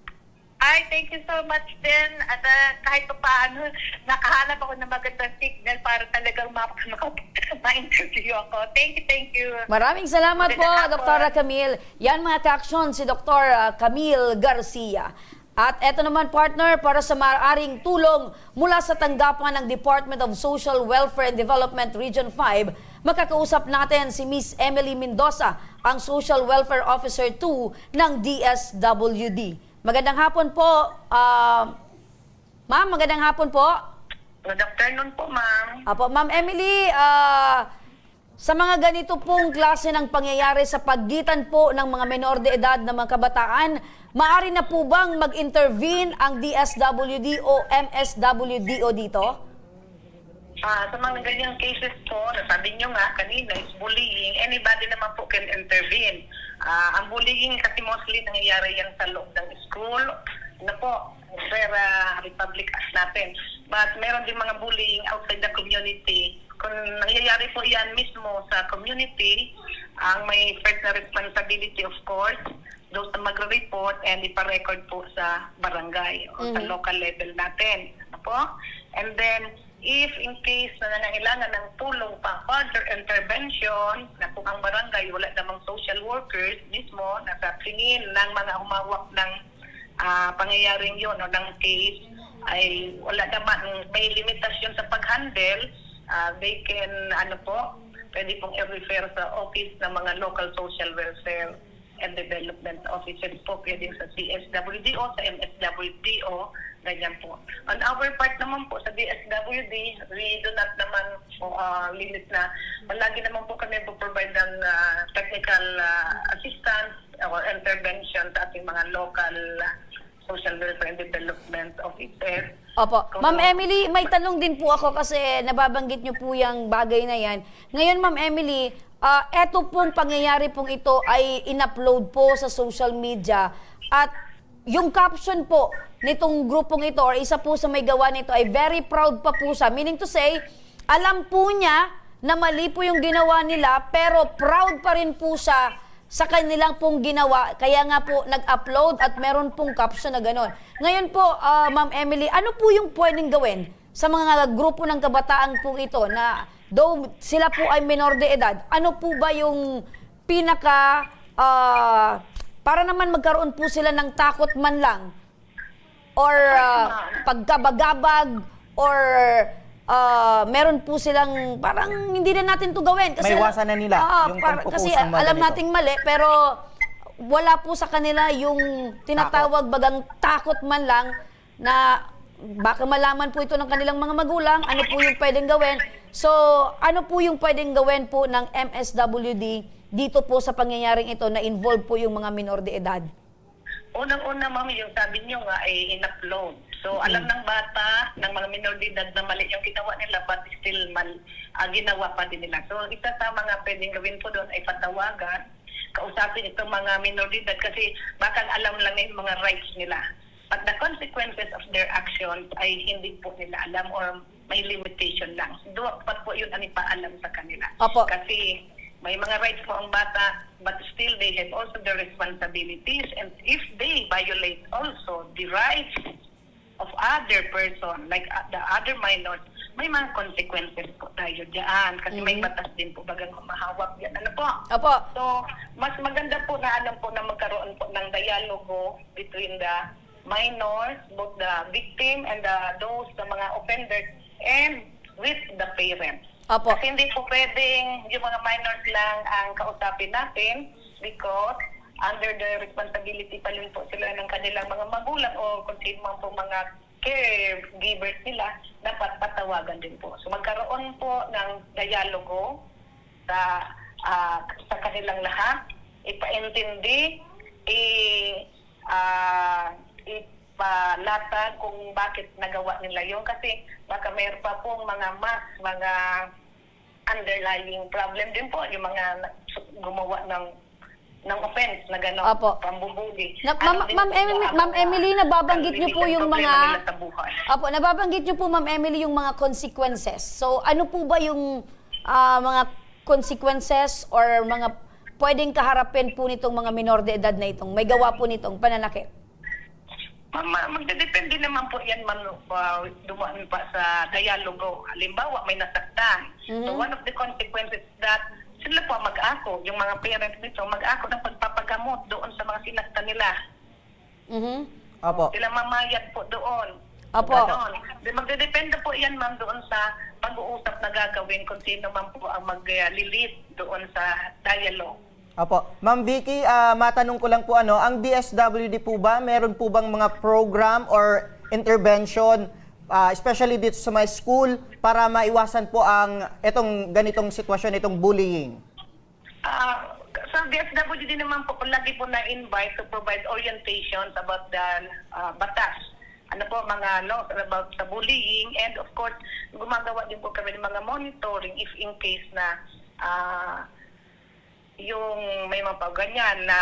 Ay, thank you so much din. At kahit pa paano, nakahanap ako ng magandang signal para talagang ma-interview ako. Thank you. Maraming salamat po, Magandang hapon. Dr. Camille. Yan mga ka-aksyon, si Dr. Camille Garcia. At eto naman, partner, para sa maaaring tulong mula sa tanggapan ng Department of Social Welfare and Development Region 5, makakausap natin si Miss Emily Mendoza, ang Social Welfare Officer 2 ng DSWD. Magandang hapon po, ma'am. Magandang hapon po. Good afternoon po, ma'am. Apo, Ma'am Emily, sa mga ganito pong klase ng pangyayari sa pagitan po ng mga menor de edad na mga kabataan, maaari na po bang mag-intervene ang DSWD o MSWDO dito? Sa mga ganyang cases po, nasabi nyo nga kanina, is bullying. Anybody naman po can intervene. Ang bullying kasi mostly nangyayari yan sa loob ng school. Ano po, Republic Act natin. But meron din mga bullying outside the community. Kung nangyayari po yan mismo sa community, ang may first na responsibility of course, those na magre-report and ipa-record po sa barangay o sa local level natin. Ano po? And then, if in case na nangailangan ng tulong pang further intervention, na kung ang barangay wala namang social workers mismo, nasa tingin ng mga humawak ng pangyayaring yun o ng case, ay wala naman, may limitasyon sa pag-handle, they can, pwede pong i-refer sa office ng mga local social welfare and development officers po, pwede sa CSWDO, sa MSWDO, ganyan po. On our part naman po, sa DSWD, we do not naman po limit na, malagi naman po kami po-provide ng technical assistance or intervention sa ating mga local social welfare and development officers. Opo. Ma'am Emily, may tanong din po ako kasi nababanggit niyo po yung bagay na yan. Ngayon, Ma'am Emily, eto pong pangyayari pong ito ay in-upload po sa social media at yung caption po nitong grupong ito or isa po sa may gawa nito ay very proud pa po siya. Meaning to say, alam po niya na mali po yung ginawa nila pero proud pa rin po siya sa kanilang pong ginawa. Kaya nga po nag-upload at meron pong caption na gano'n. Ngayon po, Ma'am Emily, ano po yung pwedeng gawin sa mga grupo ng kabataan po ito na though sila po ay menor de edad, ano po ba yung pinaka para naman magkaroon po sila ng takot man lang or pagkabagabag or meron po silang parang hindi na natin to gawin kasi Maiwasan na nila yung kasi pagpo-post ng mga alam ganito. nating mali pero wala po sa kanila yung tinatawag bagang takot man lang na baka malaman po ito ng kanilang mga magulang, ano po yung pwedeng gawin. So, ano po yung pwedeng gawin po ng MSWD dito po sa pangyayaring ito na involve po yung mga minor de edad? Unang-una, ma'am, yung sabi niyo nga ay in-upload. So, alam ng bata, ng mga minor de edad na mali yung ginawa nila, but still ginawa pa din nila. So, isa sa mga pwedeng gawin po doon ay patawagan, kausapin itong mga minor de edad kasi baka alam lang yung mga rights nila. But the consequences of their actions ay hindi po nila alam or may limitation lang. Dapat po yun ang ipaalam sa kanila. Opo. Kasi may mga rights po ang bata, but still they have also their responsibilities. And if they violate also the rights of other person, like the other minors, may mga consequences po tayo dyan. Kasi may batas din po bagang humahawak yan. Ano po? Opo. So, mas maganda po na alam po na magkaroon po ng dialogo between the minors, both the victim and those, the mga offenders, and with the parents. Opo. Kasi hindi po pwedeng yung mga minors lang ang kausapin natin because under the responsibility pa rin po sila ng kanilang mga magulang o kung sino man po mga caregivers nila, dapat patawagan din po. So magkaroon po ng dialogo sa kanilang lahat, ipaintindi, ipalatag kung bakit nagawa nila yun. Kasi baka mayroon pa pong mga underlying problem din po, yung mga gumawa ng offense na gano'n, Opo. pambubuli. Ma'am Emily, nababanggit niyo po yung mga... Opo, nababanggit niyo po, Ma'am Emily, yung mga consequences. So, ano po ba yung mga consequences or mga pwedeng kaharapin po nitong mga minor de edad na itong may gawa po nitong pananakit? Magdedepende naman po yan, dumaan pa sa dialogo. Halimbawa, may nasaktan. So, one of the consequences that sila po mag-ako, yung mga parents nito, mag-ako ng pagpapagamot doon sa mga sinaktan nila. Opo. Sila mamayad po doon. Opo. Ganon. Magdedepende po yan, ma'am, doon sa pag-uusap na gagawin kung sino man po ang mag-lead doon sa dialogue. Opo. Ma'am Vicky, matanong ko lang po ang DSWD po ba, meron po bang mga program or intervention, especially dito sa mga school, para maiwasan po ang itong ganitong sitwasyon, itong bullying? Sa DSWD naman po, lagi po na-invite to provide orientations about the batas. Ano po, mga laws about sa bullying, and of course, gumagawa din po kami ng mga monitoring if in case na yung may mga ganyan na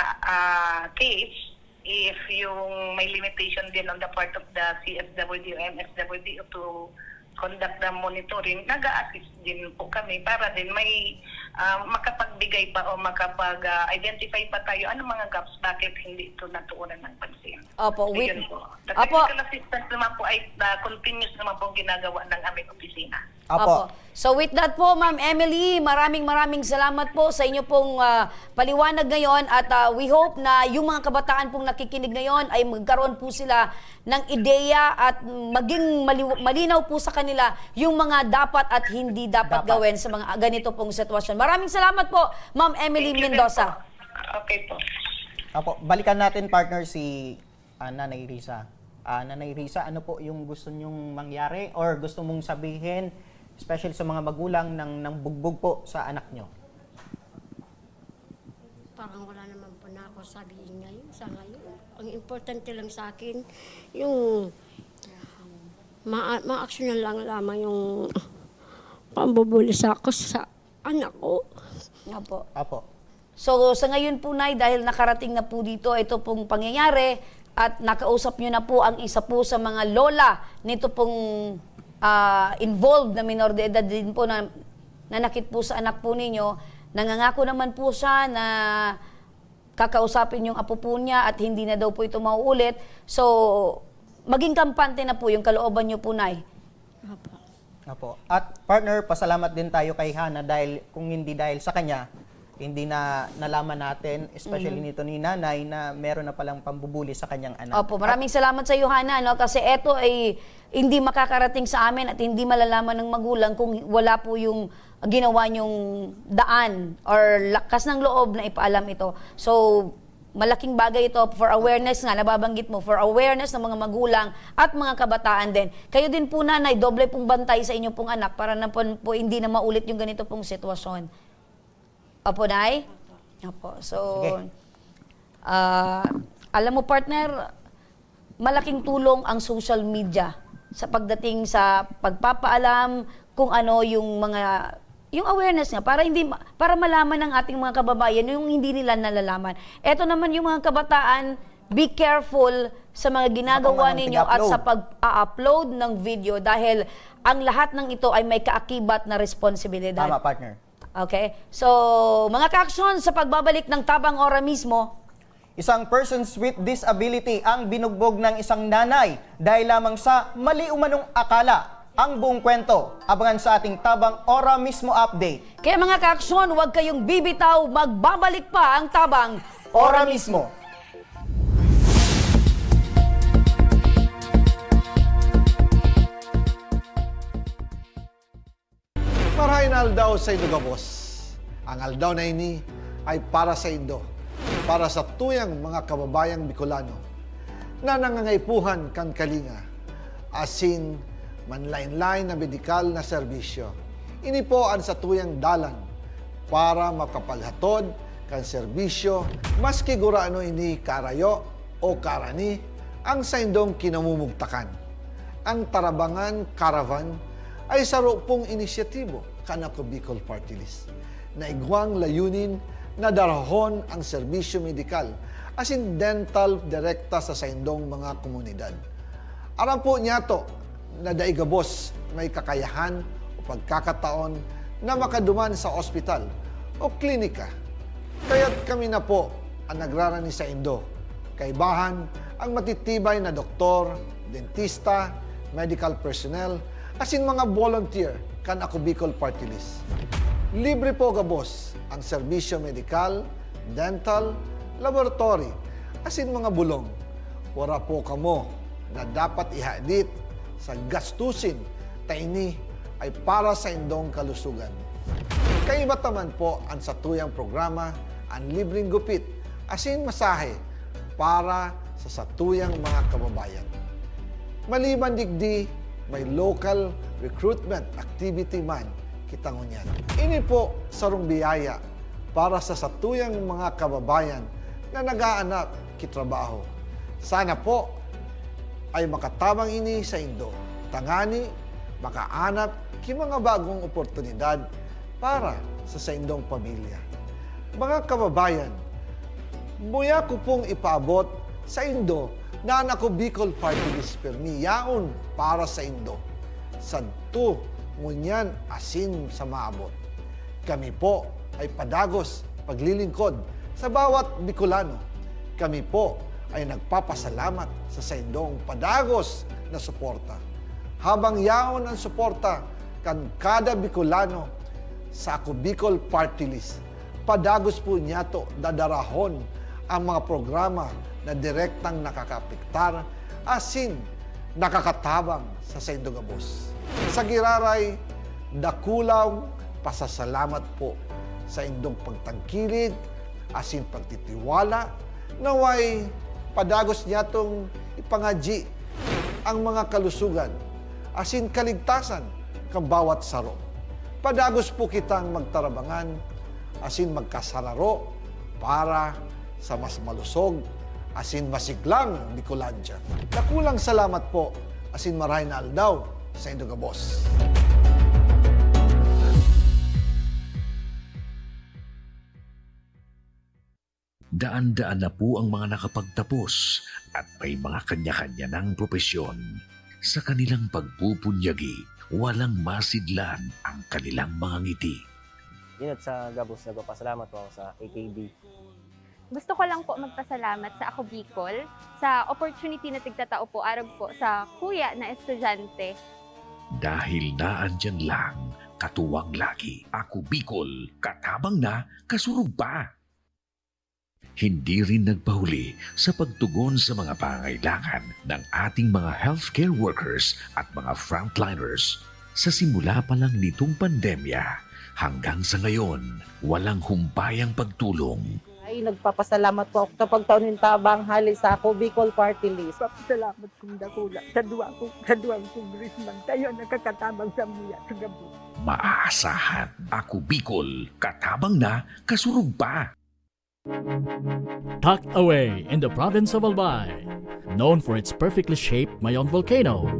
case, if yung may limitation din on the part of the CSWD o MSWD to conduct the monitoring, nag-a-assist din po kami para din may makapagbigay pa o makapag-identify pa tayo ano mga gaps, bakit hindi ito natuunan ng pansin. Opo, Ayun po. The technical assistance naman po ay continuous naman po ginagawa ng aming opisina. Opo. So with that po, Ma'am Emily, maraming salamat po sa inyo pong paliwanag ngayon at we hope na yung mga kabataan pong nakikinig ngayon ay magkaroon po sila ng ideya at maging malinaw po sa kanila yung mga dapat at hindi dapat gawin sa mga ganito pong sitwasyon. Maraming salamat po, Ma'am Emily Mendoza. Okay po. Opo, balikan natin, partner, si Nanay Risa. Nanay Risa, ano po yung gusto nyong mangyari or gusto mong sabihin, especially sa mga magulang ng bugbog po sa anak nyo? Parang wala naman po na ako sabihin ngayon, sa ngayon. Ang importante lang sa akin, yung ma-actionan lang lamang yung pambubuli sa anak ko. Opo. Opo. So sa ngayon po, Nay, dahil nakarating na po dito ito pong pangyayari at nakausap nyo na po ang isa po sa mga lola nito pong involved na minor de edad din po na nanakit po sa anak po ninyo, nangangako naman po siya na kakausapin yung apo po niya at hindi na daw po ito mauulit. So, maging kampante na po yung kalooban nyo po, Nay. Opo. At partner, pasalamat din tayo kay Hana dahil kung hindi dahil sa kanya, hindi na nalaman natin, especially nito ni Nanay, na meron na palang pambubuli sa kanyang anak. Opo, maraming salamat sa iyo, Hana, no? Kasi ito ay hindi makakarating sa amin at hindi malalaman ng magulang kung wala po yung ginawa niyong daan or lakas ng loob na ipaalam ito. So, malaking bagay ito for awareness nga, nababanggit mo, for awareness ng mga magulang at mga kabataan din. Kayo din po, Nanay, doble pong bantay sa inyo pong anak para na po hindi na maulit yung ganito pong sitwasyon. Opo, Nay? Opo. So, alam mo, partner, malaking tulong ang social media sa pagdating sa pagpapaalam kung ano yung awareness nga para malaman ng ating mga kababayan yung hindi nila nalalaman. Ito naman yung mga kabataan, be careful sa mga ginagawa ninyo at sa pag-upload ng video dahil ang lahat ng ito ay may kaakibat na responsibilidad. Tama, partner. Okay? So, mga ka-aksyon sa pagbabalik ng Tabang Ora mismo, isang persons with disability ang binugbog ng isang nanay dahil lamang sa mali umanong akala. Ang buong kwento, abangan sa ating Tabang Ora mismo update. kaya mga ka-aksyon, huwag kayong bibitaw, magbabalik pa ang Tabang Ora mismo. Marahin aldaw sa Indo Gabos. Ang aldaw na ini ay para sa Indo, para sa tuyang mga kababayang Bicolano na nangangaipuhan kan kalinga, asin manlain-lain na medikal na serbisyo. Ini po ang sa tuyang dalan para makapalhatod kan serbisyo maski gurano ini karayo o karani ang Saindong kinamumugtakan. Ang Tarabangan Caravan ay saro pong inisyatibo kan ako Bicol Party List na igwang layunin na darahon ang serbisyo medikal as in dental direkta sa Saindong mga komunidad. Aram po niya to na daigabos may kakayahan o pagkakataon na makaduman sa ospital o klinika. Kaya't kami na po ang nagrarani sa Indo. Kaibahan ang matitibay na doktor, dentista, medical personnel, asin mga volunteer kan ako Bicol Party List. Libre po gabos ang serbisyo medikal, dental, laboratory, asin mga bulong. Wala po kamo na dapat ihadit sa gastusin taini ay para sa indong kalusugan. Kaiba taman po ang satuyang programa ang libreng gupit asin masahe para sa satuyang mga kababayan. Maliban digdi, may local recruitment activity man kita ngunyan. Ini po sarong biyaya para sa satuyang mga kababayan na nag-aanap kitrabaho. Sana po ay makatabang ini sa Indo. Tangani, makaanap ki mga bagong oportunidad para sa Saindong pamilya. Mga kababayan, buya ko pong ipaabot sa Indo na ako Bicol Party List permi yaon para sa Indo. Sadto ngunyan asin sa maabot. Kami po ay padagos paglilingkod sa bawat Bicolano. Kami po ay nagpapasalamat sa Saindong padagos na suporta. Habang yaon ang suporta kan kada Bicolano sa ako Bicol Party List, padagos po niya to dadarahon ang mga programa na direktang nakakapiktar asin nakakatabang sa Saindong Gabos. Sa giraray, dakulaw pasasalamat po sa indong pagtangkilig asin pagtitiwala naway padagos niya tong ipangadji ang mga kalusugan asin kaligtasan kang bawat saro. Padagos po kitang magtarabangan asin magkasararo para sa mas malusog asin masiglang Bicolandia. Nakulang salamat po asin maray na aldaw sa Indong Gabos. Daan-daan na po ang mga nakapagtapos at may mga kanya-kanya ng propesyon. Sa kanilang pagpupunyagi, walang masidlan ang kanilang mga ngiti. Yun at sa Gabos, nagpapasalamat po ako sa AKB. Gusto ko lang po magpasalamat sa Ako Bicol sa opportunity na tigtatao po arog po sa kuya na estudyante. Dahil naandyan lang, katuwang lagi, Ako Bicol, katabang na, kasurog pa. Hindi rin nagpahuli sa pagtugon sa mga pangailangan ng ating mga healthcare workers at mga frontliners. Sa simula pa lang nitong pandemya, hanggang sa ngayon, walang humpayang pagtulong. Ay, nagpapasalamat po ako sa pagtaon ng tabang hali sa ako Bicol Party List. Salamat kong dakula sa duwang congressman. Tayo nakakatabang sa mga sa gabi. Maaasahan, Ako Bicol, katabang na, kasurog pa. Tucked away in the province of Albay, known for its perfectly shaped Mayon volcano,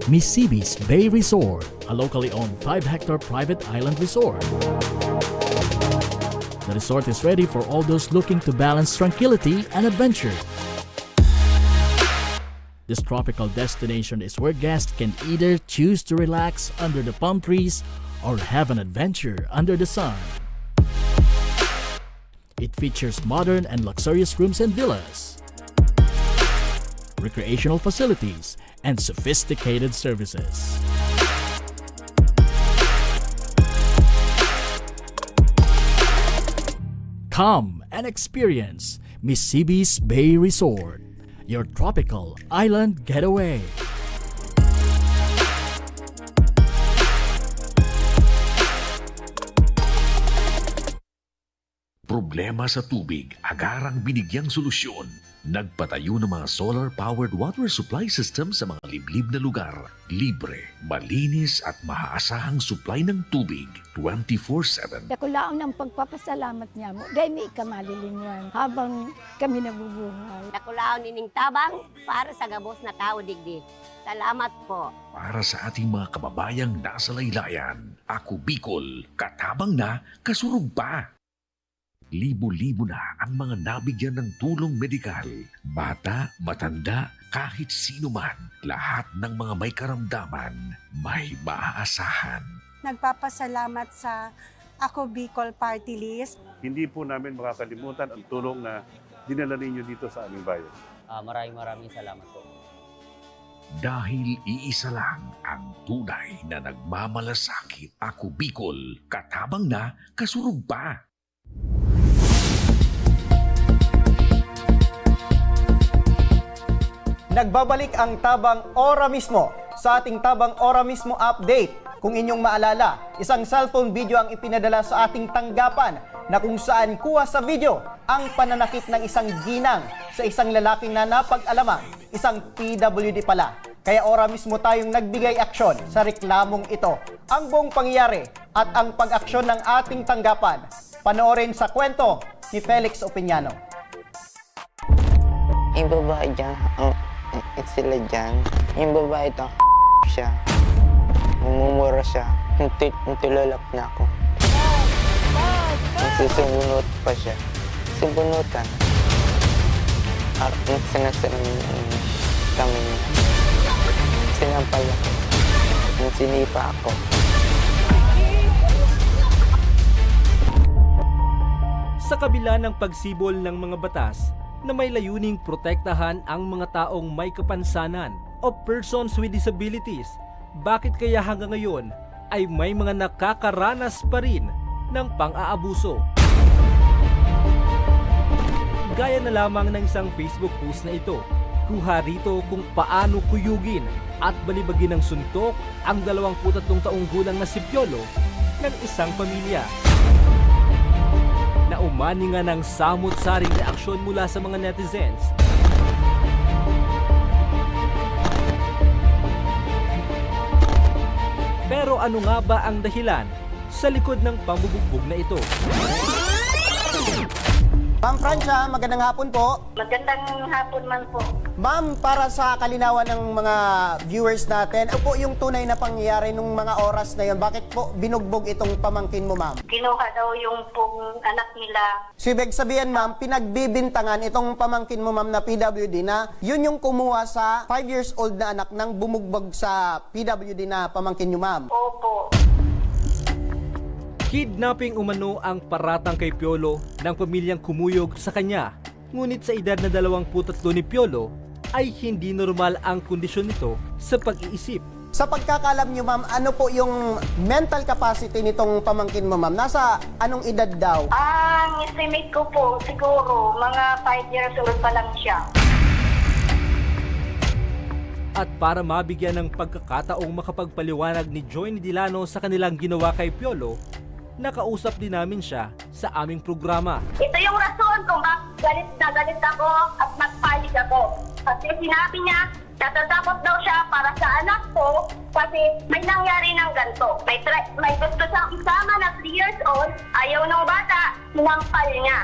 Misibis Bay Resort, a locally owned 5-hectare private island resort. The resort is ready for all those looking to balance tranquility and adventure. This tropical destination is where guests can either choose to relax under the palm trees or have an adventure under the sun. It features modern and luxurious rooms and villas, recreational facilities, and sophisticated services. Come and experience Misibis Bay Resort, your tropical island getaway. Problema sa tubig, agarang binigyang solusyon Nagpatayo ng mga solar-powered water supply system sa mga liblib na lugar. Libre, malinis at maaasahang supply ng tubig 24/7. Dako laon ang pagpapasalamat niya mo. Dahil may ikamalilingan habang kami nabubuhay. Nakulaon nining tabang para sa gabos na tao digdi. Salamat po. Para sa ating mga kababayang nasa laylayan, Ako Bicol, katabang na, kasurug pa. Libo-libo na ang mga nabigyan ng tulong medikal. Bata, matanda, kahit sino man, lahat ng mga may karamdaman, may maaasahan. Nagpapasalamat sa Ako Bicol Party List. Hindi po namin makakalimutan ang tulong na dinala ninyo dito sa aming bayan. Maraming salamat po. Dahil iisa lang ang tunay na nagmamalasakit. Ako Bicol, katabang na, kasurug pa. Nagbabalik ang Tabang Ora Mismo sa ating Tabang Ora Mismo update. Kung inyong maalala, isang cellphone video ang ipinadala sa ating tanggapan na kung saan kuha sa video ang pananakit ng isang ginang sa isang lalaking na napag-alamang isang PWD pala. Kaya ora mismo tayong nagbigay aksyon sa reklamong ito. Ang buong pangyayari at ang pag-aksyon ng ating tanggapan. Panoorin sa kwento ni Felix Opiñano. Yung babae dyan, sila dyan. Yung babae ito, siya. Mumumura siya. Tulolak na ako. Nagsusubunot pa siya. Subunutan. At sinasalang kami niya. Sinampal ako. Sinipa ako. Sa kabila ng pagsibol ng mga batas na may layuning protektahan ang mga taong may kapansanan o persons with disabilities, bakit kaya hanggang ngayon ay may mga nakakaranas pa rin ng pang-aabuso? Gaya na lamang ng isang Facebook post na ito, kuha rito kung paano kuyugin at balibagin ng suntok ang 23 taong gulang na si Piolo ng isang pamilya. Na umani nga ng samot-saring reaksyon mula sa mga netizens. Pero ano nga ba ang dahilan sa likod ng pambubugbog na ito? Ma'am Francia, magandang hapon po. Magandang hapon man po. Ma'am, para sa kalinawan ng mga viewers natin, ano po yung tunay na pangyayari nung mga oras na yun? Bakit po binugbog itong pamangkin mo, ma'am? Kinuha daw yung pong anak nila. So, ibig sabihin, ma'am, pinagbibintangan itong pamangkin mo, ma'am, na PWD na yun yung kumuha sa 5 years old na anak nang bumugbog sa PWD na pamangkin nyo, ma'am. Opo. Kidnapping umano ang paratang kay Piolo ng pamilyang kumuyog sa kanya. Ngunit sa edad na 23 ni Piolo ay hindi normal ang kondisyon nito sa pag-iisip. Sa pagkakalam nyo, ma'am, ano po yung mental capacity nitong pamangkin mo, ma'am? Nasa anong edad daw? Ang estimate ko po, siguro, mga 5 years old pa lang siya. At para mabigyan ng pagkakataong makapagpaliwanag ni Joy Dilano sa kanilang ginawa kay Piolo, nakausap din namin siya sa aming programa. Ito yung rason kung bakit galit ako at nagpanik ako. Kasi sinabi niya, natatakot daw siya para sa anak ko kasi may nangyari ng ganito. May gusto siyang isama na 3 years old, ayaw ng bata, sinampal niya.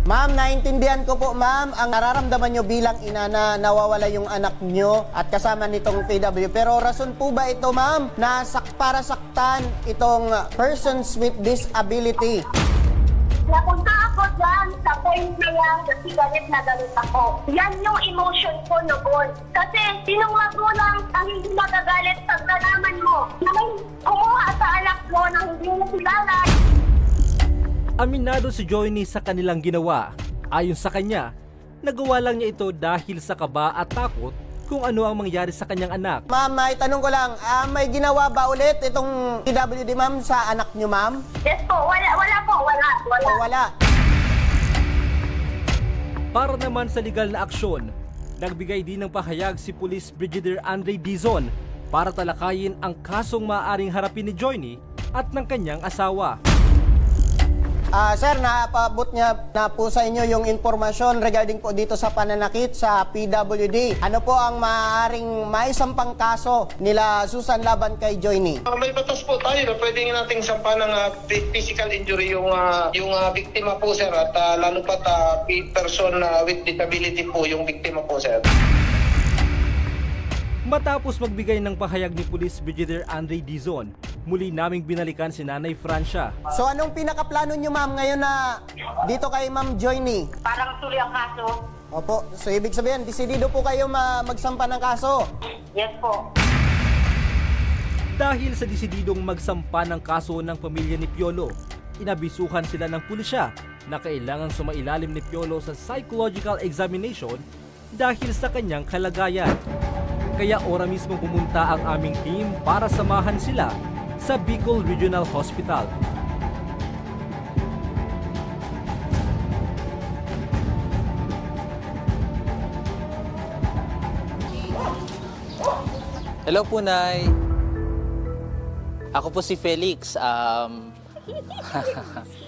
Ma'am, naintindihan ko po, ma'am, ang nararamdaman nyo bilang ina na nawawala yung anak nyo at kasama nitong PW. Pero rason po ba ito, ma'am, na para saktan itong persons with disability? Napunta ako dyan sa point na yan kasi galit na galit ako. Yan yung emotion ko noon. Kasi sinong magulang ang hindi magagalit pag nalaman mo na may kumuha sa anak mo na hindi mo kilala. Aminado si Joyny sa kanilang ginawa. Ayon sa kanya, nagawa lang niya ito dahil sa kaba at takot kung ano ang mangyari sa kanyang anak. Ma'am, may tanong ko lang, may ginawa ba ulit itong PWD, ma'am, sa anak nyo, ma'am? Yes po, wala po. Wala. Para naman sa legal na aksyon, nagbigay din ng pahayag si Police Brigadier Andre Dizon para talakayin ang kasong maaaring harapin ni Joyny at ng kanyang asawa. Sir, napaabot niya na po sa inyo yung informasyon regarding po dito sa pananakit sa PWD. Ano po ang maaaring maisampang kaso nila Susan laban kay Joyny? May batas po tayo na pwede nating sampa ng physical injury yung biktima po, sir, at lalo pat person with disability po yung biktima po, sir. Matapos magbigay ng pahayag ni Police Brigadier Andre Dizon, muli naming binalikan si Nanay Francia. So anong pinakaplano nyo, ma'am, ngayon na dito kay Ma'am Joyny? Parang tuloy ang kaso. Opo, so ibig sabihin, desidido po kayo magsampa ng kaso? Yes po. Dahil sa desididong magsampa ng kaso ng pamilya ni Piolo, inabisuhan sila ng pulisya na kailangang sumailalim ni Piolo sa psychological examination dahil sa kanyang kalagayan. Kaya ora mismo pumunta ang aming team para samahan sila sa Bicol Regional Hospital. Hello po, Nay. Ako po si Felix.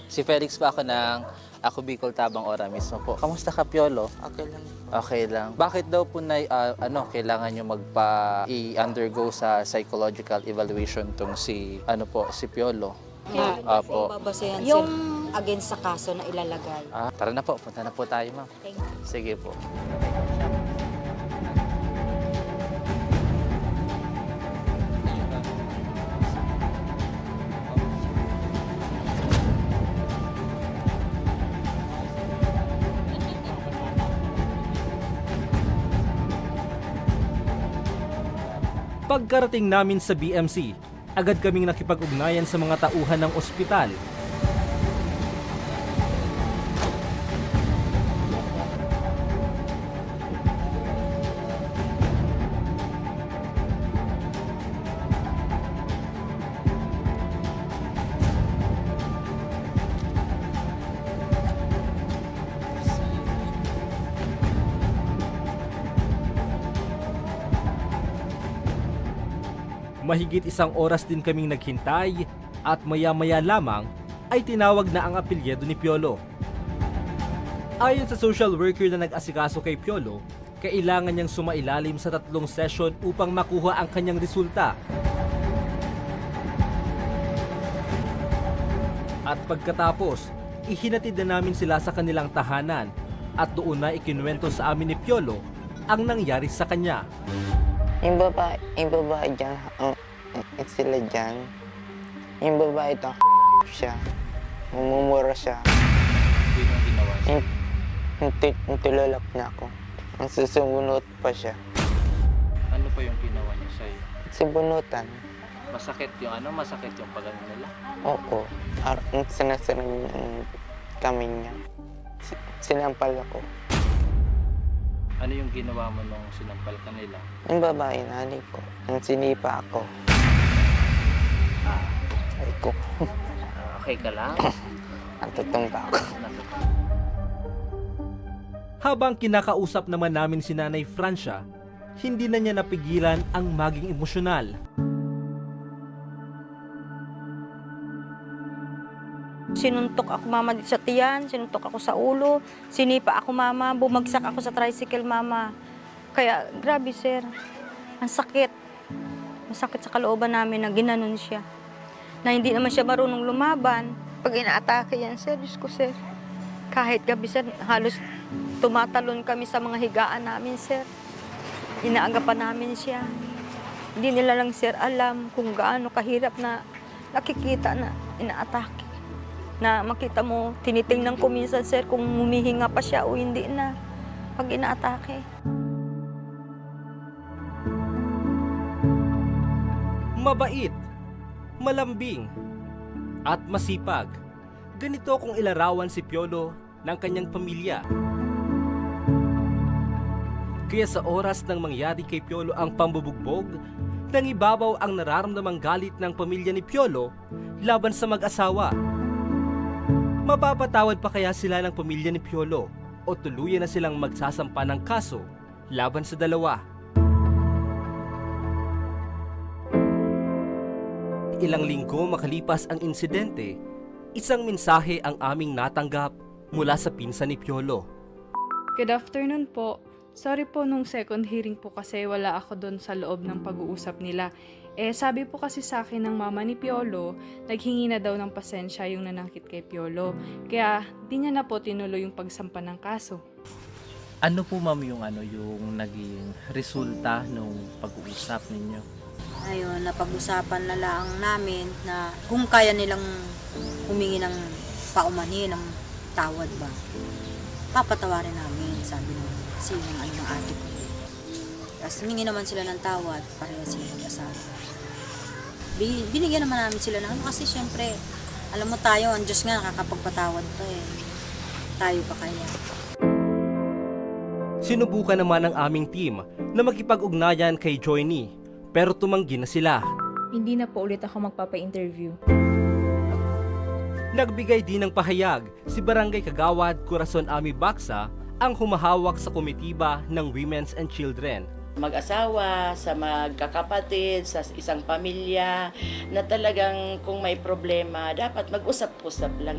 Si Felix pa ako ng Ako Bicol Tabang Ora mismo po. Kamusta ka, Piolo? Okay lang. Okay lang. Bakit daw po, Nay, kailangan nyo i-undergo sa psychological evaluation tong si Piolo? Apo. Yung against sa kaso na ilalagay. Tara na po. Punta na po tayo, ma'am. Thank you. Sige po. Pagkarating namin sa BMC, agad kaming nakipag-ugnayan sa mga tauhan ng ospital. Mahigit 1 oras din kaming naghintay at maya-maya lamang ay tinawag na ang apelyido ni Piolo. Ayon sa social worker na nag-asikaso kay Piolo, kailangan niyang sumailalim sa 3 session upang makuha ang kanyang resulta. At pagkatapos, ihinatid na namin sila sa kanilang tahanan at doon na ikinuwento sa amin ni Piolo ang nangyari sa kanya. Yung babae dyan, sila dyan. Yung babae ito, siya. Mumumura siya. Yung ginawa siya? Yung tulolak niya ako. Ang susubunot pa siya. Ano pa yung ginawa niya sa'yo? Subunutan. Masakit yung pagano nila? Oo. Sinasarang yung kami niya. Sinampal ako. Ano yung ginawa mo nung sinampal ka nila? Yung babae, nanay ko. Ang sinipa ako. Ay ko. Okay ka lang? Natutumba ako. Habang kinakausap naman namin si Nanay Francia, hindi na niya napigilan ang maging emosyonal. Sinuntok ako, mama, dito sa tiyan, sinuntok ako sa ulo, sinipa ako, mama, bumagsak ako sa tricycle, mama. Kaya, grabe, sir. Ang sakit. Masakit sa kalooban namin na ginanon siya. Na hindi naman siya marunong lumaban. Pag inaatake yan, sir, Diyos ko, sir. Kahit gabi, sir, halos tumatalon kami sa mga higaan namin, sir. Inaagapan namin siya. Hindi nila lang, sir, alam kung gaano kahirap na nakikita na inaatake. Na makita mo, tinitingnan ko minsan, sir, kung humihinga pa siya o hindi na pag inaatake. Mabait, malambing, at masipag. Ganito kung ilarawan si Piolo ng kanyang pamilya. Kaya sa oras ng mangyari kay Piolo ang pambubugbog, nangibabaw ang nararamdamang galit ng pamilya ni Piolo laban sa mag-asawa. Mapapatawad pa kaya sila ng pamilya ni Piolo o tuluyan na silang magsasampa ng kaso laban sa dalawa? Ilang linggo makalipas ang insidente, Isang mensahe ang aming natanggap mula sa pinsan ni Piolo. Good afternoon po. Sorry po nung second hearing po kasi wala ako doon sa loob ng pag-uusap nila. Sabi po kasi sa akin ng mama ni Piolo, naghingi na daw ng pasensya yung nanakit kay Piolo. Kaya di niya na po tinuloy yung pagsampa ng kaso. Ano po ma'am yung naging resulta ng pag-uusap ninyo? Ayun, napag-usapan na lang namin na kung kaya nilang humingi ng paumanhin, ng tawad ba, papatawarin namin, sabi ng ng ate ko. Tapos humingi naman sila ng tawad, pareha sila mag-asawa. Binigyan naman namin sila ng kasi syempre, alam mo tayo, ang Diyos nga nakakapagpatawad pa eh. Tayo pa kaya. Sinubukan naman ng aming team na makipag-ugnayan kay Joyny, pero tumanggi na sila. Hindi na po ulit ako magpapa-interview. Nagbigay din ng pahayag si Barangay Kagawad Corazon Ami Baksa, ang humahawak sa komitiba ng Women's and Children. Mag-asawa, sa magkakapatid, sa isang pamilya, na talagang kung may problema, dapat mag-usap-usap lang.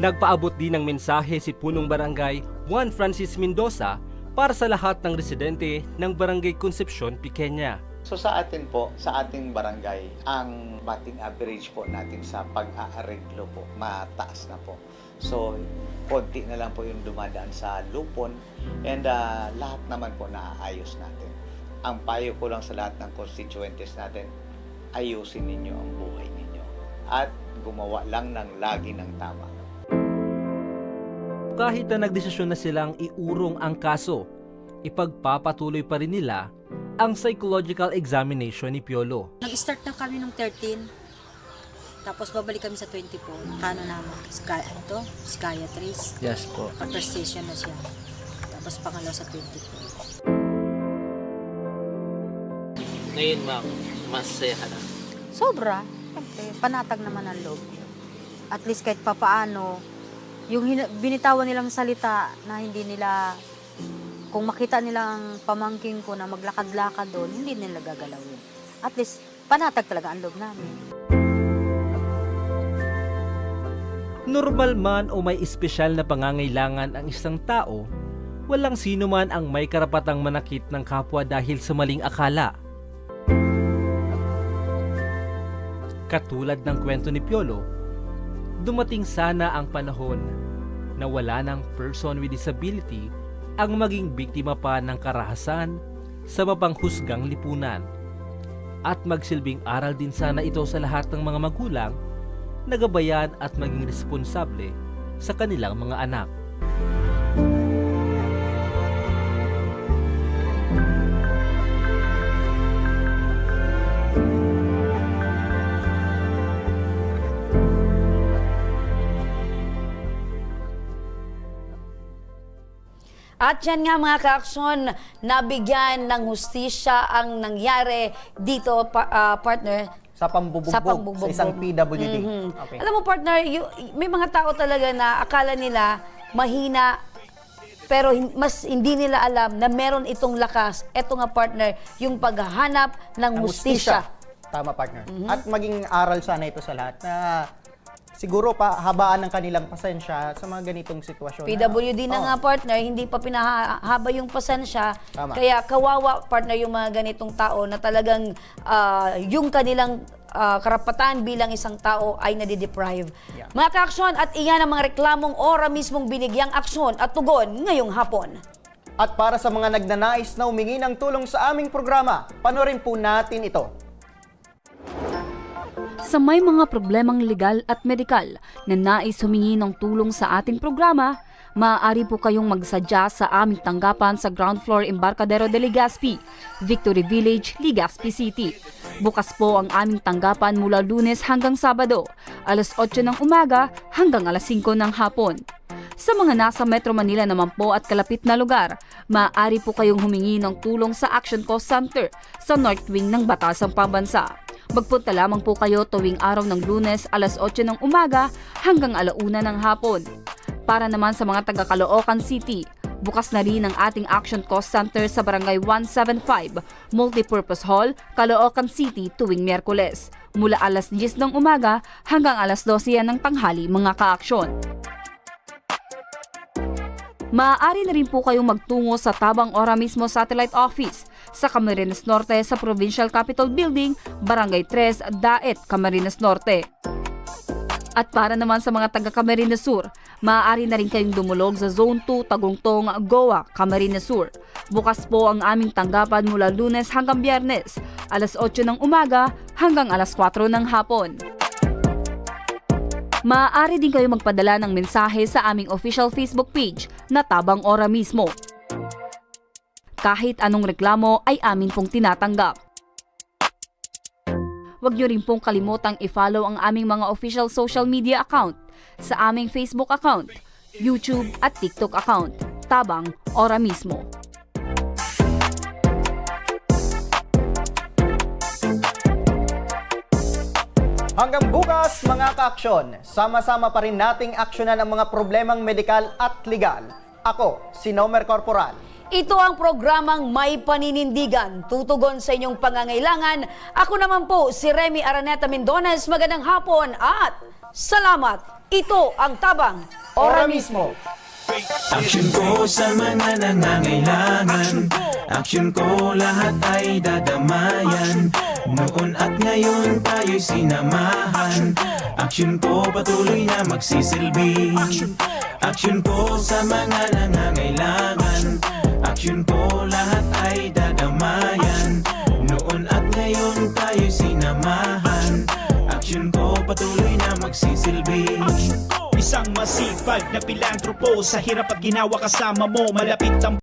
Nagpaabot din ng mensahe si Punong Barangay Juan Francis Mendoza para sa lahat ng residente ng Barangay Concepcion, Pequeña. So sa atin po, sa ating barangay, ang batting average po natin sa pag-aareglo po, mataas na po. So, konti na lang po yung dumadaan sa lupon and lahat naman po naaayos natin. Ang payo ko lang sa lahat ng constituents natin, ayusin ninyo ang buhay ninyo at gumawa lang ng lagi ng tama. Kahit na nagdesisyon na silang iurong ang kaso, ipagpapatuloy pa rin nila ang psychological examination ni Piolo. Nag-start na kami nung 13. Tapos babalik kami sa 24. Kano naman? Psychiatrist. Yes po. First station na siya. Tapos pangalaw sa 24. Ngayon ma'am, masaya ka na? Sobra. Siyempre, panatag naman ang loob. At least kahit papaano, yung binitawan nilang salita na hindi nila, kung makita nilang pamangking ko na maglakad-lakad doon, hindi nila gagalawin. At least, panatag talaga ang loob namin. Normal man o may espesyal na pangangailangan ang isang tao, walang sino man ang may karapatang manakit ng kapwa dahil sa maling akala. Katulad ng kwento ni Piolo, dumating sana ang panahon na wala ng person with disability ang maging biktima pa ng karahasan sa mapanghusgang lipunan. At magsilbing aral din sana ito sa lahat ng mga magulang na gabayan at maging responsable sa kanilang mga anak. At yan nga mga ka-aksyon, nabigyan ng hustisya ang nangyari dito, partner. Sa pambubugbog, sa isang PWD. Okay. Alam mo partner, may mga tao talaga na akala nila mahina, pero mas hindi nila alam na meron itong lakas. Ito nga partner, yung paghahanap ng hustisya. Tama partner. At maging aral sana ito sa lahat na siguro pa habaan ng kanilang pasensya sa mga ganitong sitwasyon. PWD na nga partner, hindi pa pinahaba yung pasensya. Tama. Kaya kawawa partner yung mga ganitong tao na talagang yung kanilang karapatan bilang isang tao ay nadideprive. Yeah. Mga ka-aksyon, at iyan ang mga reklamong ora mismong binigyang aksyon at tugon ngayong hapon. At para sa mga nagnanais na humingi ng tulong sa aming programa, panoorin po natin ito. Sa may mga problemang legal at medikal na nais humingi ng tulong sa ating programa, maaari po kayong magsadya sa aming tanggapan sa ground floor Embarcadero de Legazpi, Victory Village, Legazpi City. Bukas po ang aming tanggapan mula Lunes hanggang Sabado, alas 8 ng umaga hanggang alas 5 ng hapon. Sa mga nasa Metro Manila naman po at kalapit na lugar, maaari po kayong humingi ng tulong sa Action Cost Center sa North Wing ng Batasang Pambansa. Magpunta lamang po kayo tuwing araw ng Lunes alas 8 ng umaga hanggang 1:00 ng hapon. Para naman sa mga taga Caloocan City, Bukas na rin ang ating Action Cost Center sa Barangay 175, Multipurpose Hall, Caloocan City tuwing Miyerkules, mula alas 10 ng umaga hanggang alas 12 ng tanghali mga ka-aksyon. Maaari na rin po kayong magtungo sa Tabang Ora mismo Satellite Office sa Camarines Norte sa Provincial Capitol Building, Barangay 3, Daet, Camarines Norte. At para naman sa mga taga Camarines Sur, maaari na rin kayong dumulog sa Zone 2, Tagungtong, Goa, Camarines Sur. Bukas po ang aming tanggapan mula Lunes hanggang Biyernes, alas 8 ng umaga hanggang alas 4 ng hapon. Maaari din kayo magpadala ng mensahe sa aming official Facebook page na Tabang Ora mismo. Kahit anong reklamo ay amin pong tinatanggap. Huwag niyo rin pong kalimutang i-follow ang aming mga official social media account sa aming Facebook account, YouTube at TikTok account, Tabang Ora mismo. Hanggang bukas mga ka-aksyon, sama-sama pa rin nating aksyonan ang mga problemang medikal at legal. Ako, si Nomer Corporal. Ito ang programang May Paninindigan, tutugon sa inyong pangangailangan. Ako naman po si Remy Araneta Mendones. Magandang hapon at salamat. Ito ang Tabang Ora mismo. Aksyon ko sa mga nangangailangan. Aksyon ko lahat ay dadamayan. Noon at ngayon tayo'y sinamahan. Aksyon ko patuloy na magsisilbi. Aksyon ko sa mga nangangailangan. Aksyon ko lahat ay dadamayan. Noon at ngayon tayo'y sinamahan. Aksyon ko patuloy na magsisilbi. Isang masipag na pilantropo, sa hirap at ginawa kasama mo, malapit ang